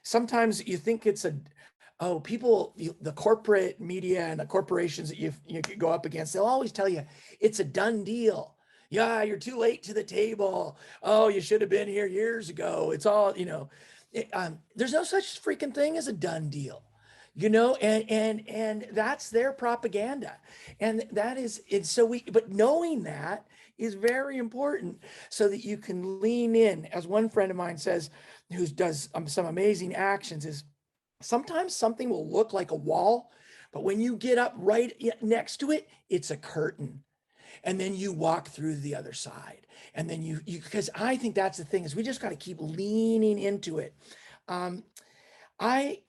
Sometimes you think it's the corporate media and the corporations that you go up against, they'll always tell you it's a done deal. Yeah, you're too late to the table. Oh, you should have been here years ago. It's all, there's no such freaking thing as a done deal, and that's their propaganda. And that is, but knowing that is very important so that you can lean in. As one friend of mine says, who does some amazing actions, is sometimes something will look like a wall, but when you get up right next to it, it's a curtain. And then you walk through the other side. And then you because I think that's the thing, is we just got to keep leaning into it. I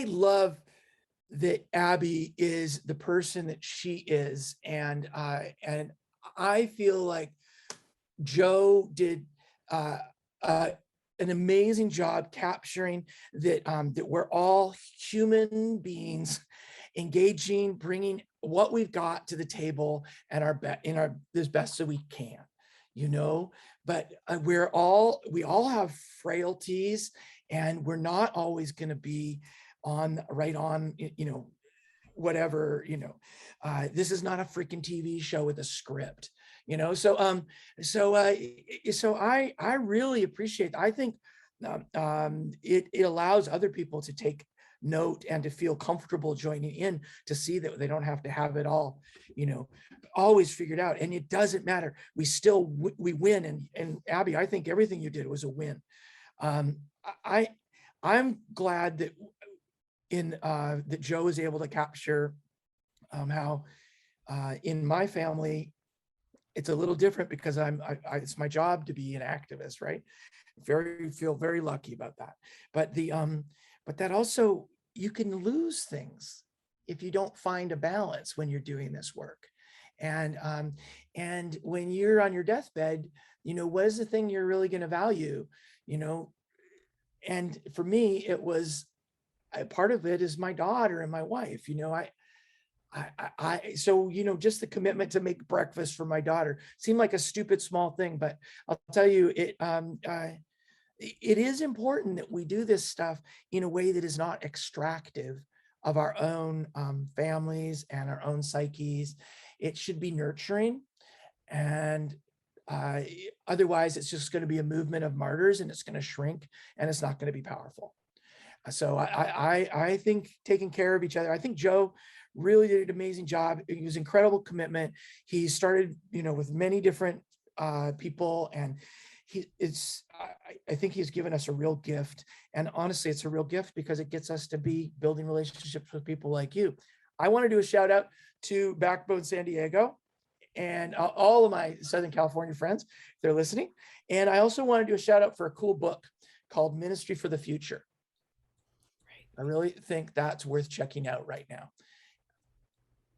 love that Abby is the person that she is. And I feel like Joe did an amazing job capturing that we're all human beings engaging, bringing what we've got to the table and as best as we can, but we all have frailties, and we're not always going to be right on, whatever, this is not a freaking TV show with a script, so I really appreciate, I think it allows other people to take note and to feel comfortable joining in, to see that they don't have to have it all, always figured out. And it doesn't matter. We win. And Abby, I think everything you did was a win. I'm glad that that Joe was able to capture how in my family, it's a little different because it's my job to be an activist, right? Feel very lucky about that. But but that also, you can lose things, if you don't find a balance when you're doing this work. And when you're on your deathbed, what is the thing you're really going to value, and for me, it was part of it is my daughter and my wife. So, just the commitment to make breakfast for my daughter seemed like a stupid small thing, but I'll tell you, it is important that we do this stuff in a way that is not extractive of our own families and our own psyches. It should be nurturing, and otherwise it's just going to be a movement of martyrs, and it's going to shrink, and it's not going to be powerful. So I think taking care of each other, I think Joe really did an amazing job. It was incredible commitment. He started, with many different people, and I think he's given us a real gift. And honestly, it's a real gift because it gets us to be building relationships with people like you. I want to do a shout out to Backbone SanDiego and all of my Southern California friends, if they're listening. And I also want to do a shout out for a cool book called Ministry for the Future. I really think that's worth checking out right now.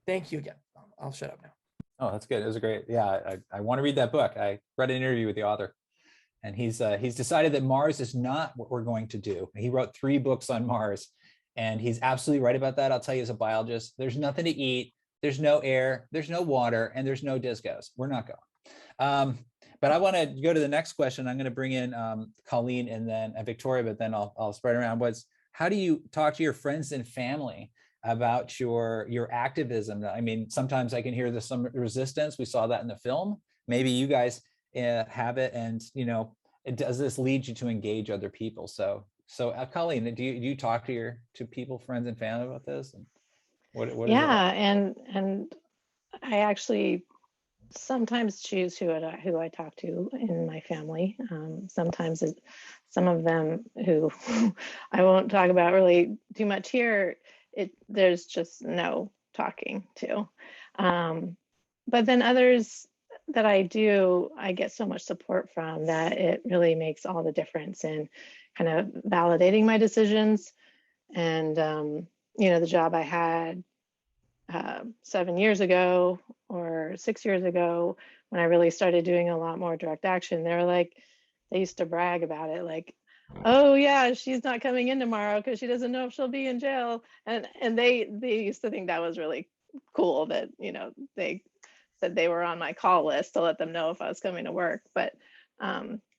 Thank you again. I'll shut up now. Oh, that's good. It was a great, yeah, I want to read that book. I read an interview with the author, and he's decided that Mars is not what we're going to do. He wrote 3 books on Mars, and he's absolutely right about that. I'll tell you, as a biologist, there's nothing to eat, there's no air, there's no water, and there's no discos. We're not going. But I want to go to the next question. I'm going to bring in Colleen and then Victoria, but then I'll spread around. How do you talk to your friends and family about your activism? I mean, sometimes I can hear there's some resistance. We saw that in the film. Maybe you guys have it, and does this lead you to engage other people? So Colleen, do you talk to people, friends, and family about this? And what yeah, and I actually sometimes choose who I talk to in my family. Sometimes some of them who I won't talk about really too much here, there's just no talking to. But then others that I get so much support from that it really makes all the difference in kind of validating my decisions. And, the job I had 7 years ago or 6 years ago, when I really started doing a lot more direct action, they used to brag about it, like, oh yeah, she's not coming in tomorrow because she doesn't know if she'll be in jail. And they used to think that was really cool that, they said they were on my call list to let them know if I was coming to work. But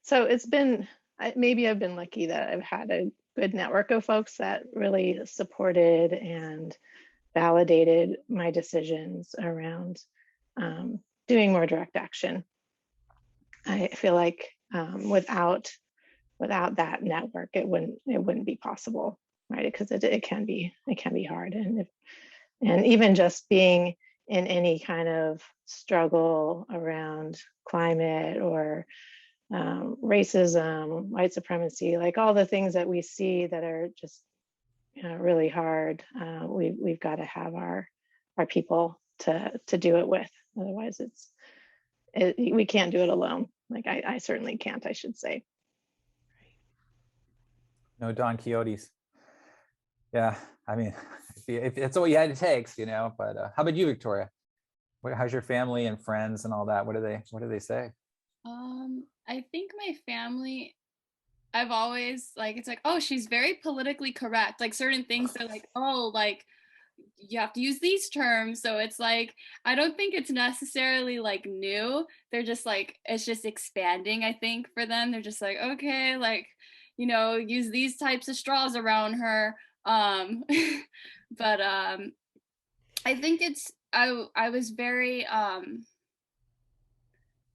so it's been, maybe I've been lucky that I've had a good network of folks that really supported and validated my decisions around doing more direct action. I feel like without that network, it wouldn't be possible, right? Because it can be hard, and even just being in any kind of struggle around climate or racism, white supremacy, like all the things that we see that are just really hard. We've got to have our people to do it with. Otherwise, we can't do it alone. Like I certainly can't, I should say. No Don Quixotes. Yeah, I mean, if that's all you had, it takes, But how about you, Victoria? How's your family and friends and all that? What do they say? I think my family, I've always it's like, oh, she's very politically correct. Like certain things they're like, oh, like you have to use these terms. So it's like, I don't think it's necessarily like new. They're just like, it's just expanding, I think, for them. They're just like, okay, like, use these types of straws around her. But I think I was very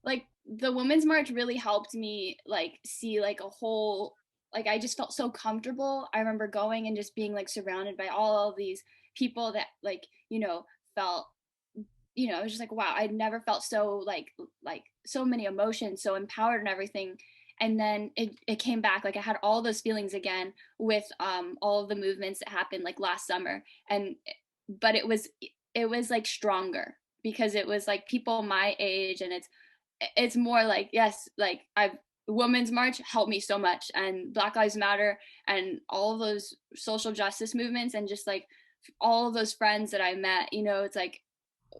like the Women's March really helped me like see like a whole, like I just felt so comfortable. I remember going and just being like surrounded by all of these people that like, felt, it was just like, wow, I'd never felt so like so many emotions, so empowered and everything. And then it came back, like I had all those feelings again with all of the movements that happened like last summer. But it was like stronger because it was like people my age, and it's more like, yes, like Women's March helped me so much, and Black Lives Matter and all of those social justice movements, and just like all of those friends that I met, you know, it's like,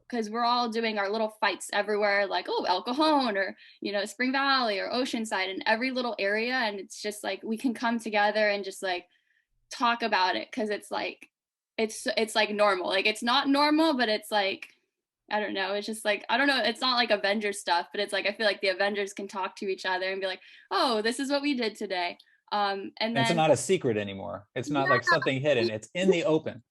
because we're all doing our little fights everywhere, like, oh, El Cajon, or, you know, Spring Valley or Oceanside, in every little area. And it's just like, we can come together and just like talk about it, because it's like, it's like normal. Like, it's not normal, but it's like, I don't know. It's just like, I don't know. It's not like Avengers stuff, but it's like, I feel like the Avengers can talk to each other and be like, oh, this is what we did today. And It's then not a secret anymore. It's not like something hidden. It's in the open,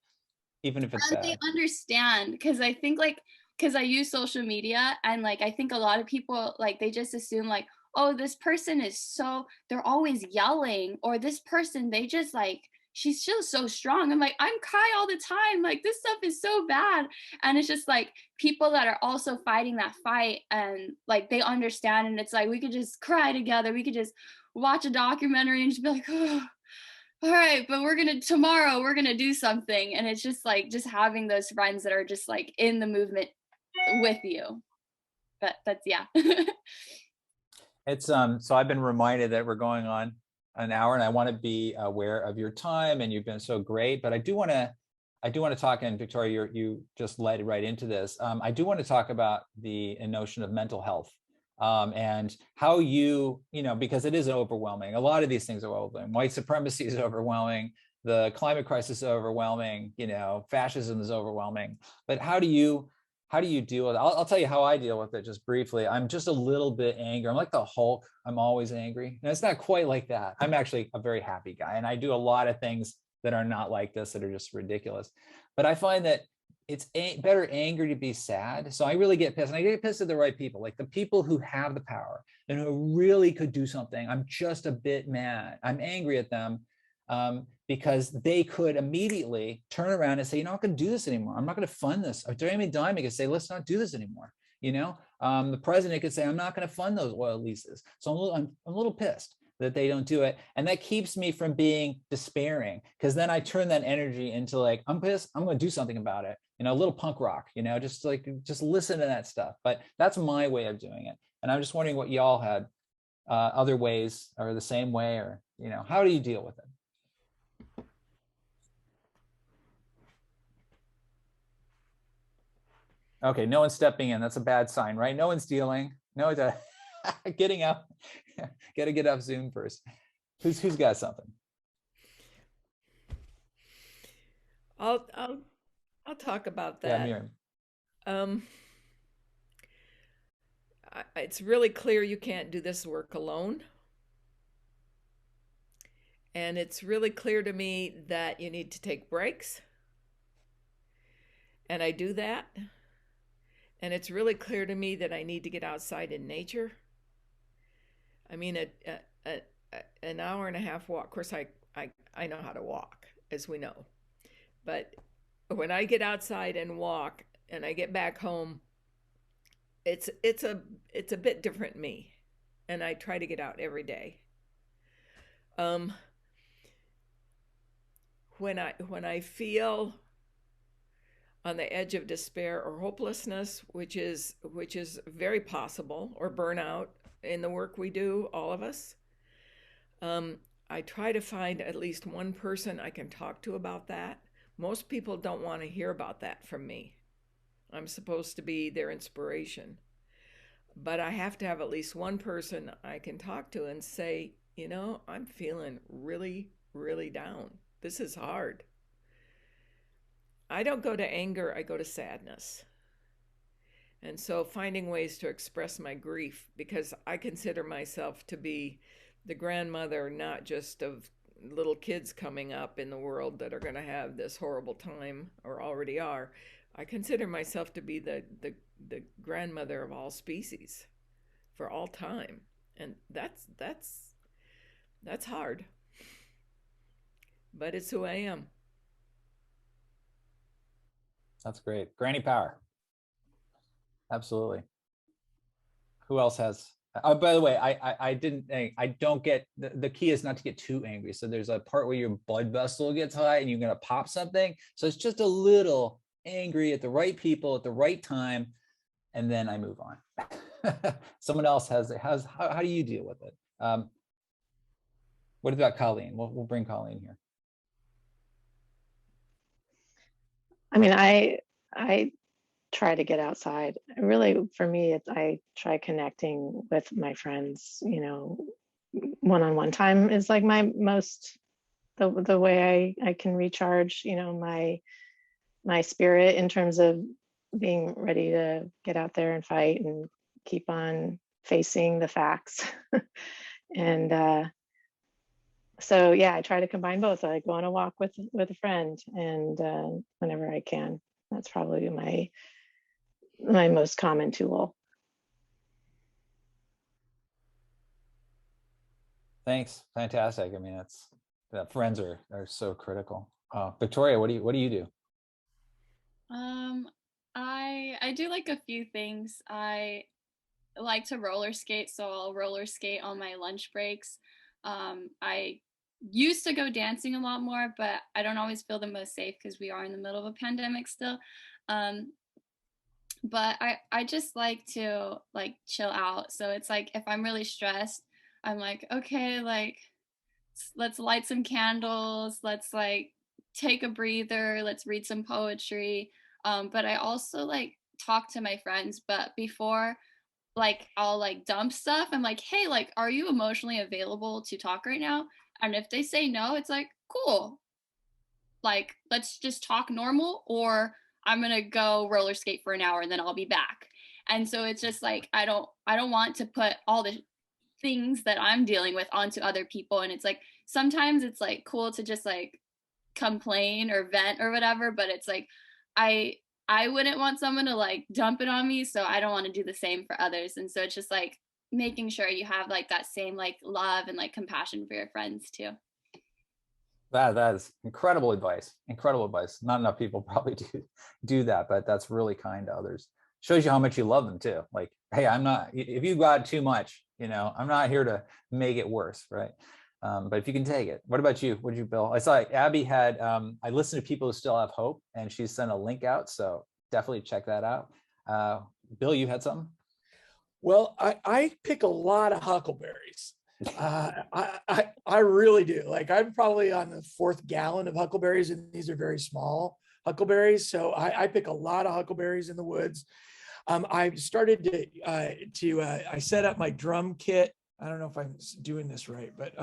even if it's and bad. they understand, because I think like, because I use social media, and like I think a lot of people, like, they just assume like, oh, this person is so, they're always yelling, or this person, they just like, she's still so strong. I'm like, I'm cry all the time, like this stuff is so bad. And it's just like people that are also fighting that fight, and like they understand, and it's like we could just cry together, we could just watch a documentary and just be like, oh, all right, but tomorrow we're gonna do something. And it's just like, just having those friends that are just like in the movement with you. But that's, yeah. It's so I've been reminded that we're going on an hour, and I want to be aware of your time, and you've been so great. But I do want to talk, and Victoria, you just led right into this. I do want to talk about the notion of mental health, and how you know, because it is overwhelming. A lot of these things are overwhelming. White supremacy is overwhelming. The climate crisis is overwhelming. You know, fascism is overwhelming. But how do you deal with it? I'll tell you how I deal with it just briefly. I'm just a little bit angry. I'm like the Hulk. I'm always angry. And it's not quite like that. I'm actually a very happy guy. And I do a lot of things that are not like this, that are just ridiculous. But I find that it's better anger to be sad. So I really get pissed. And I get pissed at the right people, like the people who have the power and who really could do something. I'm just a bit mad. I'm angry at them. Because they could immediately turn around and say, you're not going to do this anymore. I'm not going to fund this. Or Jamie Dimon could say, let's not do this anymore. You know, the president could say, I'm not going to fund those oil leases. So I'm a little pissed that they don't do it. And that keeps me from being despairing, because then I turn that energy into like, I'm pissed, I'm going to do something about it. You know, a little punk rock, you know, just listen to that stuff. But that's my way of doing it. And I'm just wondering what y'all had other ways, or the same way, or, you know, how do you deal with it? Okay, no one's stepping in. That's a bad sign, right? No one's dealing. No one's getting out. Got to get off Zoom first. Who's got something? I'll talk about Yeah, that. Miriam. It's really clear you can't do this work alone. And it's really clear to me that you need to take breaks. And I do that. And it's really clear to me that I need to get outside in nature. I mean, an hour and a half walk. Of course, I know how to walk, as we know. But when I get outside and walk and I get back home, it's a bit different me. And I try to get out every day. When I feel on the edge of despair or hopelessness, which is very possible, or burnout in the work we do, all of us, I try to find at least one person I can talk to about that. Most people don't want to hear about that from me. I'm supposed to be their inspiration. But I have to have at least one person I can talk to and say, you know, I'm feeling really, really down. This is hard. I don't go to anger, I go to sadness. And so finding ways to express my grief, because I consider myself to be the grandmother, not just of little kids coming up in the world that are going to have this horrible time, or already are. I consider myself to be the grandmother of all species for all time. And that's hard. But it's who I am. That's great. Granny power. Absolutely. Who else has? Oh, by the way, I don't get, the key is not to get too angry. So there's a part where your blood vessel gets high and you're going to pop something. So it's just a little angry at the right people at the right time. And then I move on. Someone else has how do you deal with it? What about Colleen? We'll bring Colleen here. I mean, I try to get outside. Really, for me, I try connecting with my friends. You know, one-on-one time is like my most the way I can recharge. You know, my spirit in terms of being ready to get out there and fight and keep on facing the facts. And so yeah, I try to combine both. I go on a walk with a friend, and whenever I can. That's probably my most common tool. Thanks. Fantastic. I mean, friends are so critical. Victoria, what do you do? I do like a few things. I like to roller skate, so I'll roller skate on my lunch breaks. I used to go dancing a lot more, but I don't always feel the most safe because we are in the middle of a pandemic still. But I just like to like chill out. So it's like if I'm really stressed, I'm like, okay, like let's light some candles, let's like take a breather, let's read some poetry. But I also like talk to my friends, but before like I'll like dump stuff, I'm like, hey, like, are you emotionally available to talk right now? And if they say no, it's like, cool, like let's just talk normal, or I'm gonna go roller skate for an hour and then I'll be back. And so it's just like I don't want to put all the things that I'm dealing with onto other people. And it's like sometimes it's like cool to just like complain or vent or whatever, but it's like I I wouldn't want someone to like dump it on me, so I don't want to do the same for others. And so it's just like making sure you have like that same like love and like compassion for your friends too. That is incredible advice. Incredible advice. Not enough people probably do that, but that's really kind to others. Shows you how much you love them too. Like, hey, I'm not. If you got too much, I'm not here to make it worse, right? But if you can take it. What about you? What did you, Bill? I saw Abby had. I listened to People Who Still Have Hope, and she sent a link out. So definitely check that out. Bill, you had something? Well, I pick a lot of huckleberries. I really do. Like I'm probably on the 4th gallon of huckleberries, and these are very small huckleberries. So I pick a lot of huckleberries in the woods. I started to I set up my drum kit. I don't know if I'm doing this right, but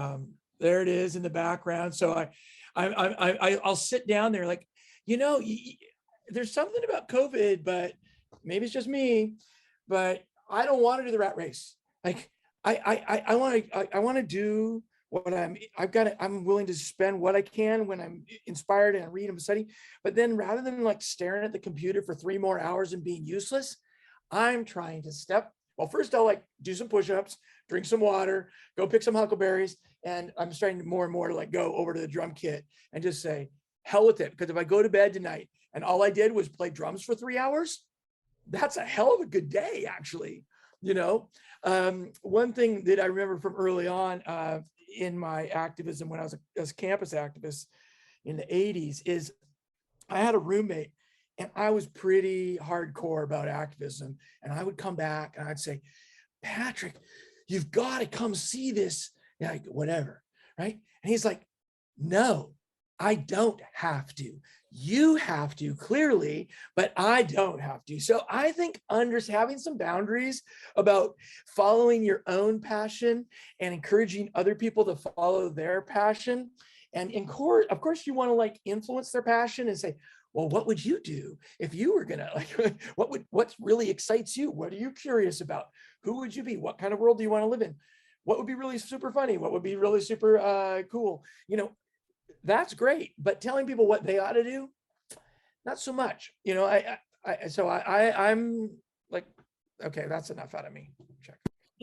there it is in the background. So I'll sit down there like, there's something about COVID, but maybe it's just me, but I don't want to do the rat race. Like I want to do what I'm willing to spend what I can when I'm inspired and read and study. But then rather than like staring at the computer for 3 more hours and being useless, I'm trying to first I'll like do some push-ups, drink some water, go pick some huckleberries. And I'm starting to more and more to like go over to the drum kit and just say, hell with it. Because if I go to bed tonight and all I did was play drums for 3 hours, that's a hell of a good day, actually. One thing that I remember from early on in my activism when I was a campus activist in the 80s is I had a roommate and I was pretty hardcore about activism. And I would come back and I'd say, Patrick, you've got to come see this. Yeah, whatever. Right. And he's like, no, I don't have to. You have to, clearly, but I don't have to. So I think having some boundaries about following your own passion and encouraging other people to follow their passion. And of course, you want to like influence their passion and say, well, what would you do if you were gonna like, what really excites you? What are you curious about? Who would you be? What kind of world do you want to live in? What would be really super funny? What would be really super cool? That's great, but telling people what they ought to do, not so much. I'm like, okay, that's enough out of me. Check.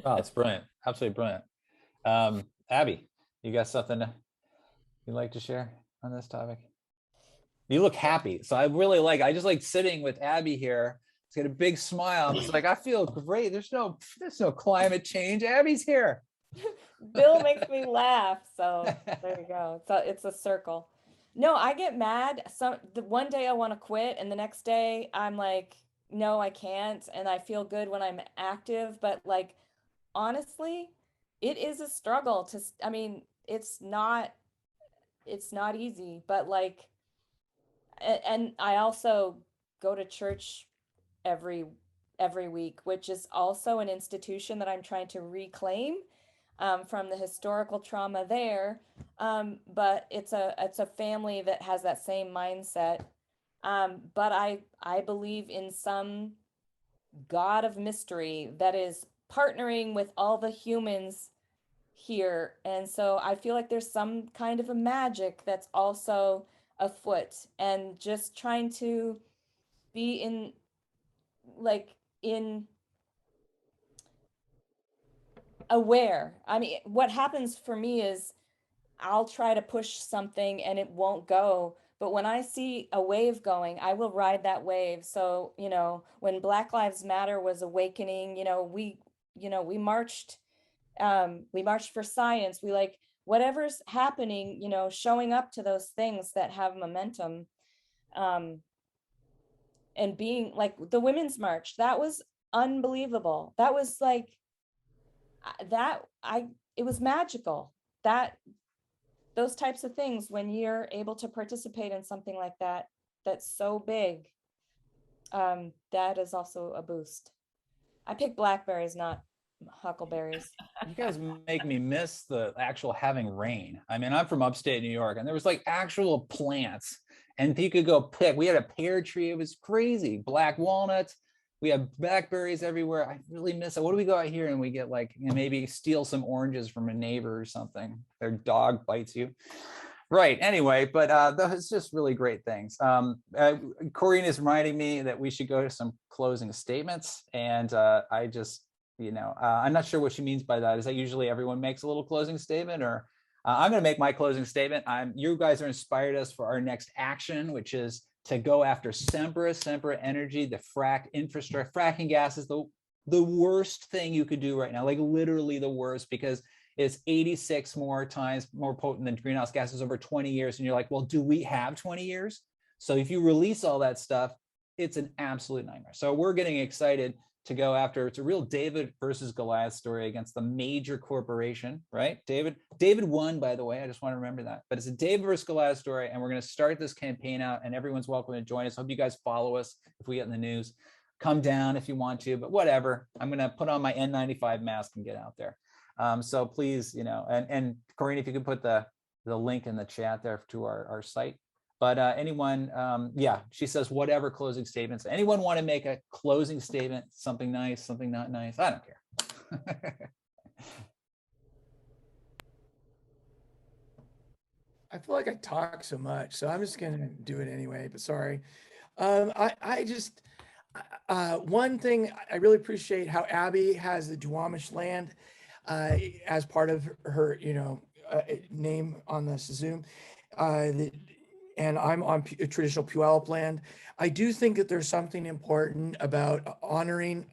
Oh, it's brilliant. Absolutely brilliant. Abby, you got something you'd like to share on this topic? You look happy. So I just like sitting with Abby here. She's got a big smile. It's like, I feel great. There's no climate change. Abby's here. Bill makes me laugh. So there you go. So it's a circle. No, I get mad. The one day I want to quit, and the next day I'm like, no, I can't. And I feel good when I'm active. But like, honestly, it is a struggle it's not easy, but like, and I also go to church every week, which is also an institution that I'm trying to reclaim from the historical trauma there. But it's a family that has that same mindset. But I believe in some God of mystery that is partnering with all the humans here. And so I feel like there's some kind of a magic that's also afoot, and just trying to be in aware. I mean, what happens for me is I'll try to push something and it won't go. But when I see a wave going, I will ride that wave. So, when Black Lives Matter was awakening, we marched for science. We whatever's happening, showing up to those things that have momentum. And being like the Women's March, that was unbelievable. That was it was magical. Those types of things, when you're able to participate in something like that, that's so big, that is also a boost. I pick blackberries, not huckleberries. You guys make me miss the actual having rain. I mean, I'm from upstate New York, and there was like actual plants, and you could go pick. We had a pear tree. It was crazy. Black walnuts. We have blackberries everywhere. I really miss it. What do we go out here and we get maybe steal some oranges from a neighbor or something? Their dog bites you. Right. Anyway, but those just really great things. Corinne is reminding me that we should go to some closing statements. And I just, I'm not sure what she means by that. Is that usually everyone makes a little closing statement, or I'm going to make my closing statement. You guys are inspired us for our next action, which is to go after Sempra Energy, the infrastructure. Fracking gas is the worst thing you could do right now, like literally the worst, because it's 86 more times more potent than greenhouse gases over 20 years. And you're like, well, do we have 20 years? So if you release all that stuff, it's an absolute nightmare. So we're getting excited to go after. It's a real David versus Goliath story against the major corporation, right? David won, by the way. I just want to remember that. But it's a David versus Goliath story, and we're going to start this campaign out, and everyone's welcome to join us. Hope you guys follow us if we get in the news. Come down if you want to, but whatever. I'm going to put on my N95 mask and get out there. So please, and Corinne, if you could put the link in the chat there to our site. But anyone, she says whatever closing statements. Anyone want to make a closing statement? Something nice, something not nice? I don't care. I feel like I talk so much, so I'm just gonna do it anyway, but sorry. One thing, I really appreciate how Abby has the Duwamish land as part of her, name on the Zoom. And I'm on traditional Puyallup land. I do think that there's something important about honoring,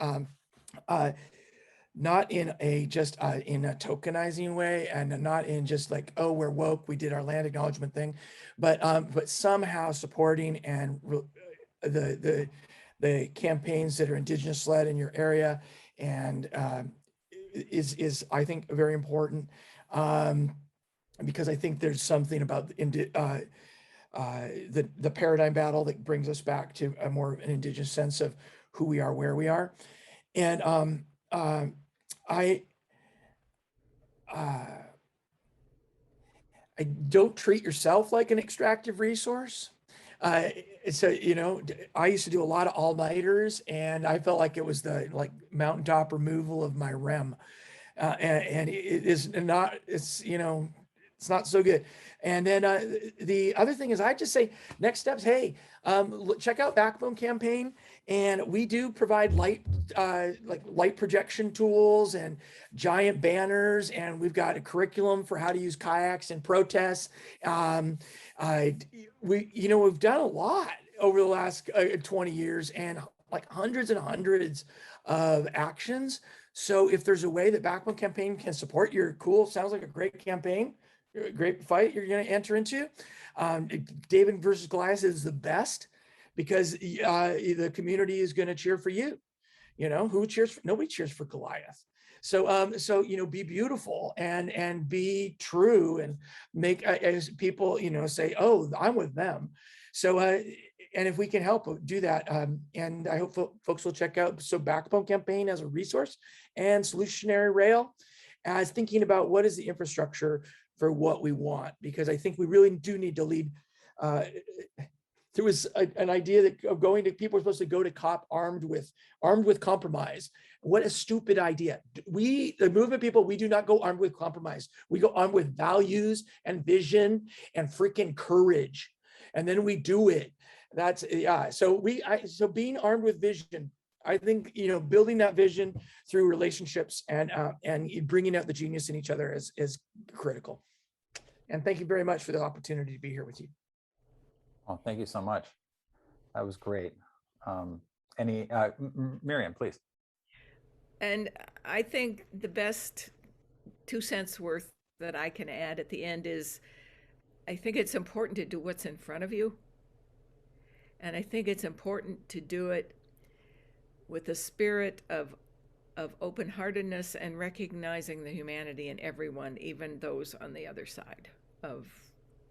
not in a tokenizing way, and not in just like, oh, we're woke, we did our land acknowledgement thing, but somehow supporting and the campaigns that are Indigenous led in your area, and is I think very important, because I think there's something about the paradigm battle that brings us back to a more an Indigenous sense of who we are, where we are. And I don't treat yourself like an extractive resource. So, I used to do a lot of all-nighters, and I felt like it was the mountaintop removal of my REM. And it is not, it's not so good. And then the other thing is, I just say next steps. Hey, check out Backbone Campaign, and we do provide light projection tools and giant banners, and we've got a curriculum for how to use kayaks and protests. We've done a lot over the last 20 years, and hundreds and hundreds of actions. So if there's a way that Backbone Campaign can support your sounds like a great campaign, a great fight you're going to enter into. David versus Goliath is the best, because the community is going to cheer for you. Who cheers for? Nobody cheers for Goliath. So be beautiful and be true, and make as people say, oh, I'm with them. So, and if we can help do that, and I hope folks will check out So Backbone Campaign as a resource and Solutionary Rail as thinking about what is the infrastructure for what we want, because I think we really do need to lead. There was an idea that of going to, people are supposed to go to COP armed with compromise. What a stupid idea. We, the movement people, we do not go armed with compromise. We go armed with values and vision and freaking courage. And then we do it. That's, yeah. So so being armed with vision, I think, building that vision through relationships and bringing out the genius in each other is critical. And thank you very much for the opportunity to be here with you. Well, thank you so much. That was great. Miriam, please. And I think the best 2 cents worth that I can add at the end is, I think it's important to do what's in front of you. And I think it's important to do it with a spirit of open-heartedness and recognizing the humanity in everyone, even those on the other side of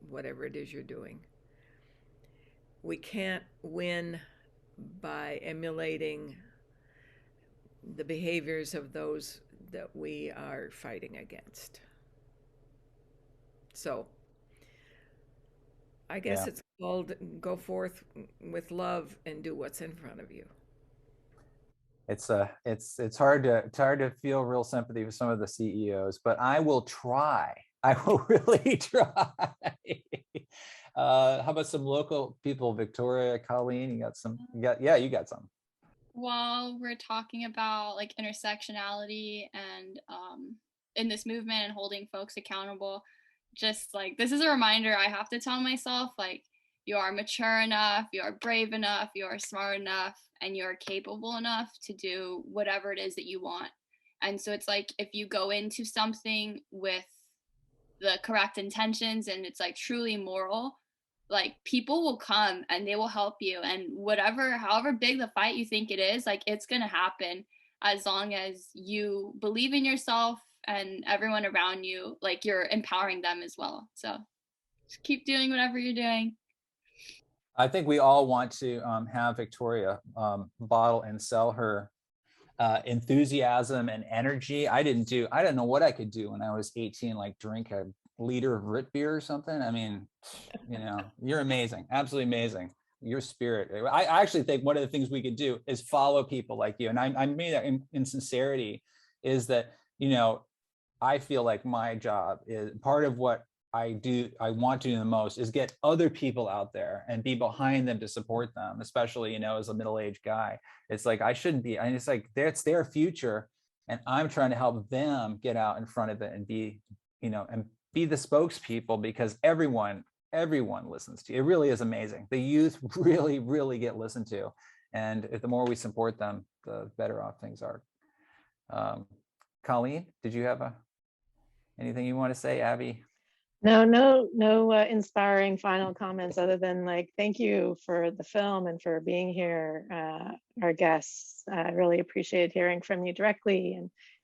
whatever it is you're doing. We can't win by emulating the behaviors of those that we are fighting against. So I guess it's called go forth with love and do what's in front of you. It's hard to feel real sympathy with some of the CEOs, but I will try. I will really try. How about some local people? Victoria, Colleen, you got some? You got some. Well, we're talking about like intersectionality and in this movement and holding folks accountable. Just like, this is a reminder I have to tell myself, like, you are mature enough, you are brave enough, you are smart enough, and you are capable enough to do whatever it is that you want. And so it's like, if you go into something with the correct intentions and it's like truly moral, like, people will come and they will help you, and however big the fight you think it is, like, it's gonna happen as long as you believe in yourself and everyone around you, like, you're empowering them as well. So just keep doing whatever you're doing. I think we all want to have Victoria bottle and sell her enthusiasm and energy. I don't know what I could do when I was 18, like drink a liter of root beer or something. I mean, you're amazing, absolutely amazing. Your spirit. I actually think one of the things we could do is follow people like you. And I mean that in sincerity, is that, I feel like my job is part of what I want to do the most is get other people out there and be behind them to support them, especially, as a middle-aged guy. It's like, I shouldn't be, and it's like, it's their future. And I'm trying to help them get out in front of it and be, and be the spokespeople, because everyone listens to you. It really is amazing. The youth really, really get listened to. And the more we support them, the better off things are. Colleen, did you have anything you want to say? Abby? No inspiring final comments other than, like, thank you for the film and for being here, our guests. I really appreciated hearing from you directly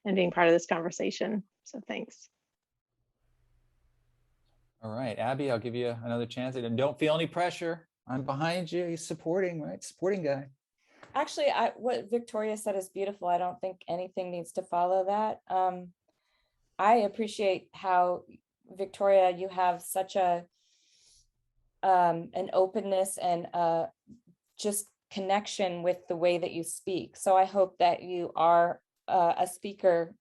and being part of this conversation. So thanks. All right, Abby, I'll give you another chance. And don't feel any pressure. I'm behind you. He's supporting, right? Supporting guy. Actually, what Victoria said is beautiful. I don't think anything needs to follow that. I appreciate how, Victoria, you have such an openness and just connection with the way that you speak. So I hope that you are a speaker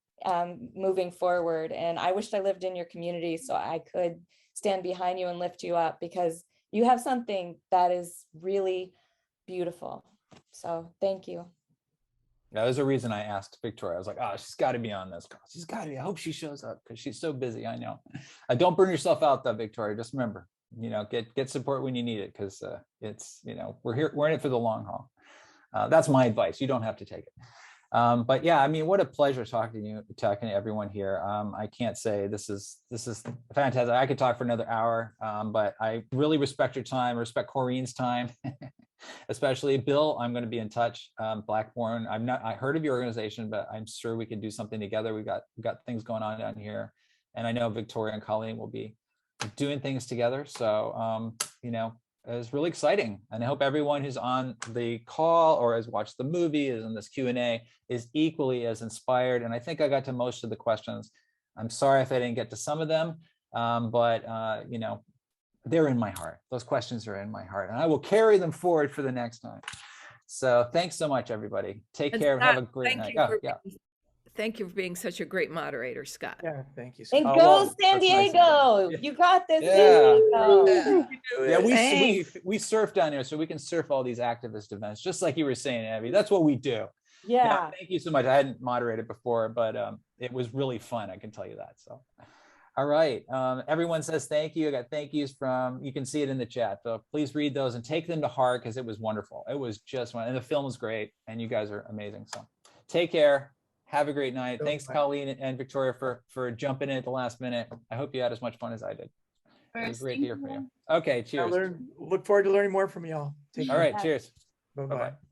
moving forward. And I wished I lived in your community so I could stand behind you and lift you up, because you have something that is really beautiful. So thank you. Yeah, there's a reason I asked Victoria. I was like, oh, she's got to be on this call. She's got to be. I hope she shows up because she's so busy. I know. Don't burn yourself out though, Victoria. Just remember, get support when you need it, because it's, we're in it for the long haul. That's my advice. You don't have to take it. But yeah, I mean, what a pleasure talking to everyone here. I can't say this is fantastic. I could talk for another hour, but I really respect your time, respect Corinne's time, especially Bill. I'm going to be in touch. Blackburn. I heard of your organization, but I'm sure we can do something together. We've got things going on down here, and I know Victoria and Colleen will be doing things together. So, is really exciting. And I hope everyone who's on the call or has watched the movie, is in this Q&A, is equally as inspired. And I think I got to most of the questions. I'm sorry if I didn't get to some of them, but you know, they're in my heart. Those questions are in my heart, and I will carry them forward for the next time. So thanks so much, everybody. Take care and have a great night. Thank you for being such a great moderator, Scott. Yeah, thank you. And Oh, go well, San that's nice of Diego. you. You got this. Yeah. San Diego. Yeah, Thanks. we surf down here, so we can surf all these activist events, just like you were saying, Abby. That's what we do. Yeah. Thank you so much. I hadn't moderated before, but it was really fun. I can tell you that. So, all right. Everyone says thank you. I got thank yous from, you can see it in the chat. So please read those and take them to heart, because it was wonderful. It was just fun. And the film was great. And you guys are amazing. So take care. Have a great night. Thanks, Colleen and Victoria, for jumping in at the last minute. I hope you had as much fun as I did. It was great to hear from you. Okay, cheers. Look forward to learning more from y'all. All right, cheers. Bye-bye. Bye-bye.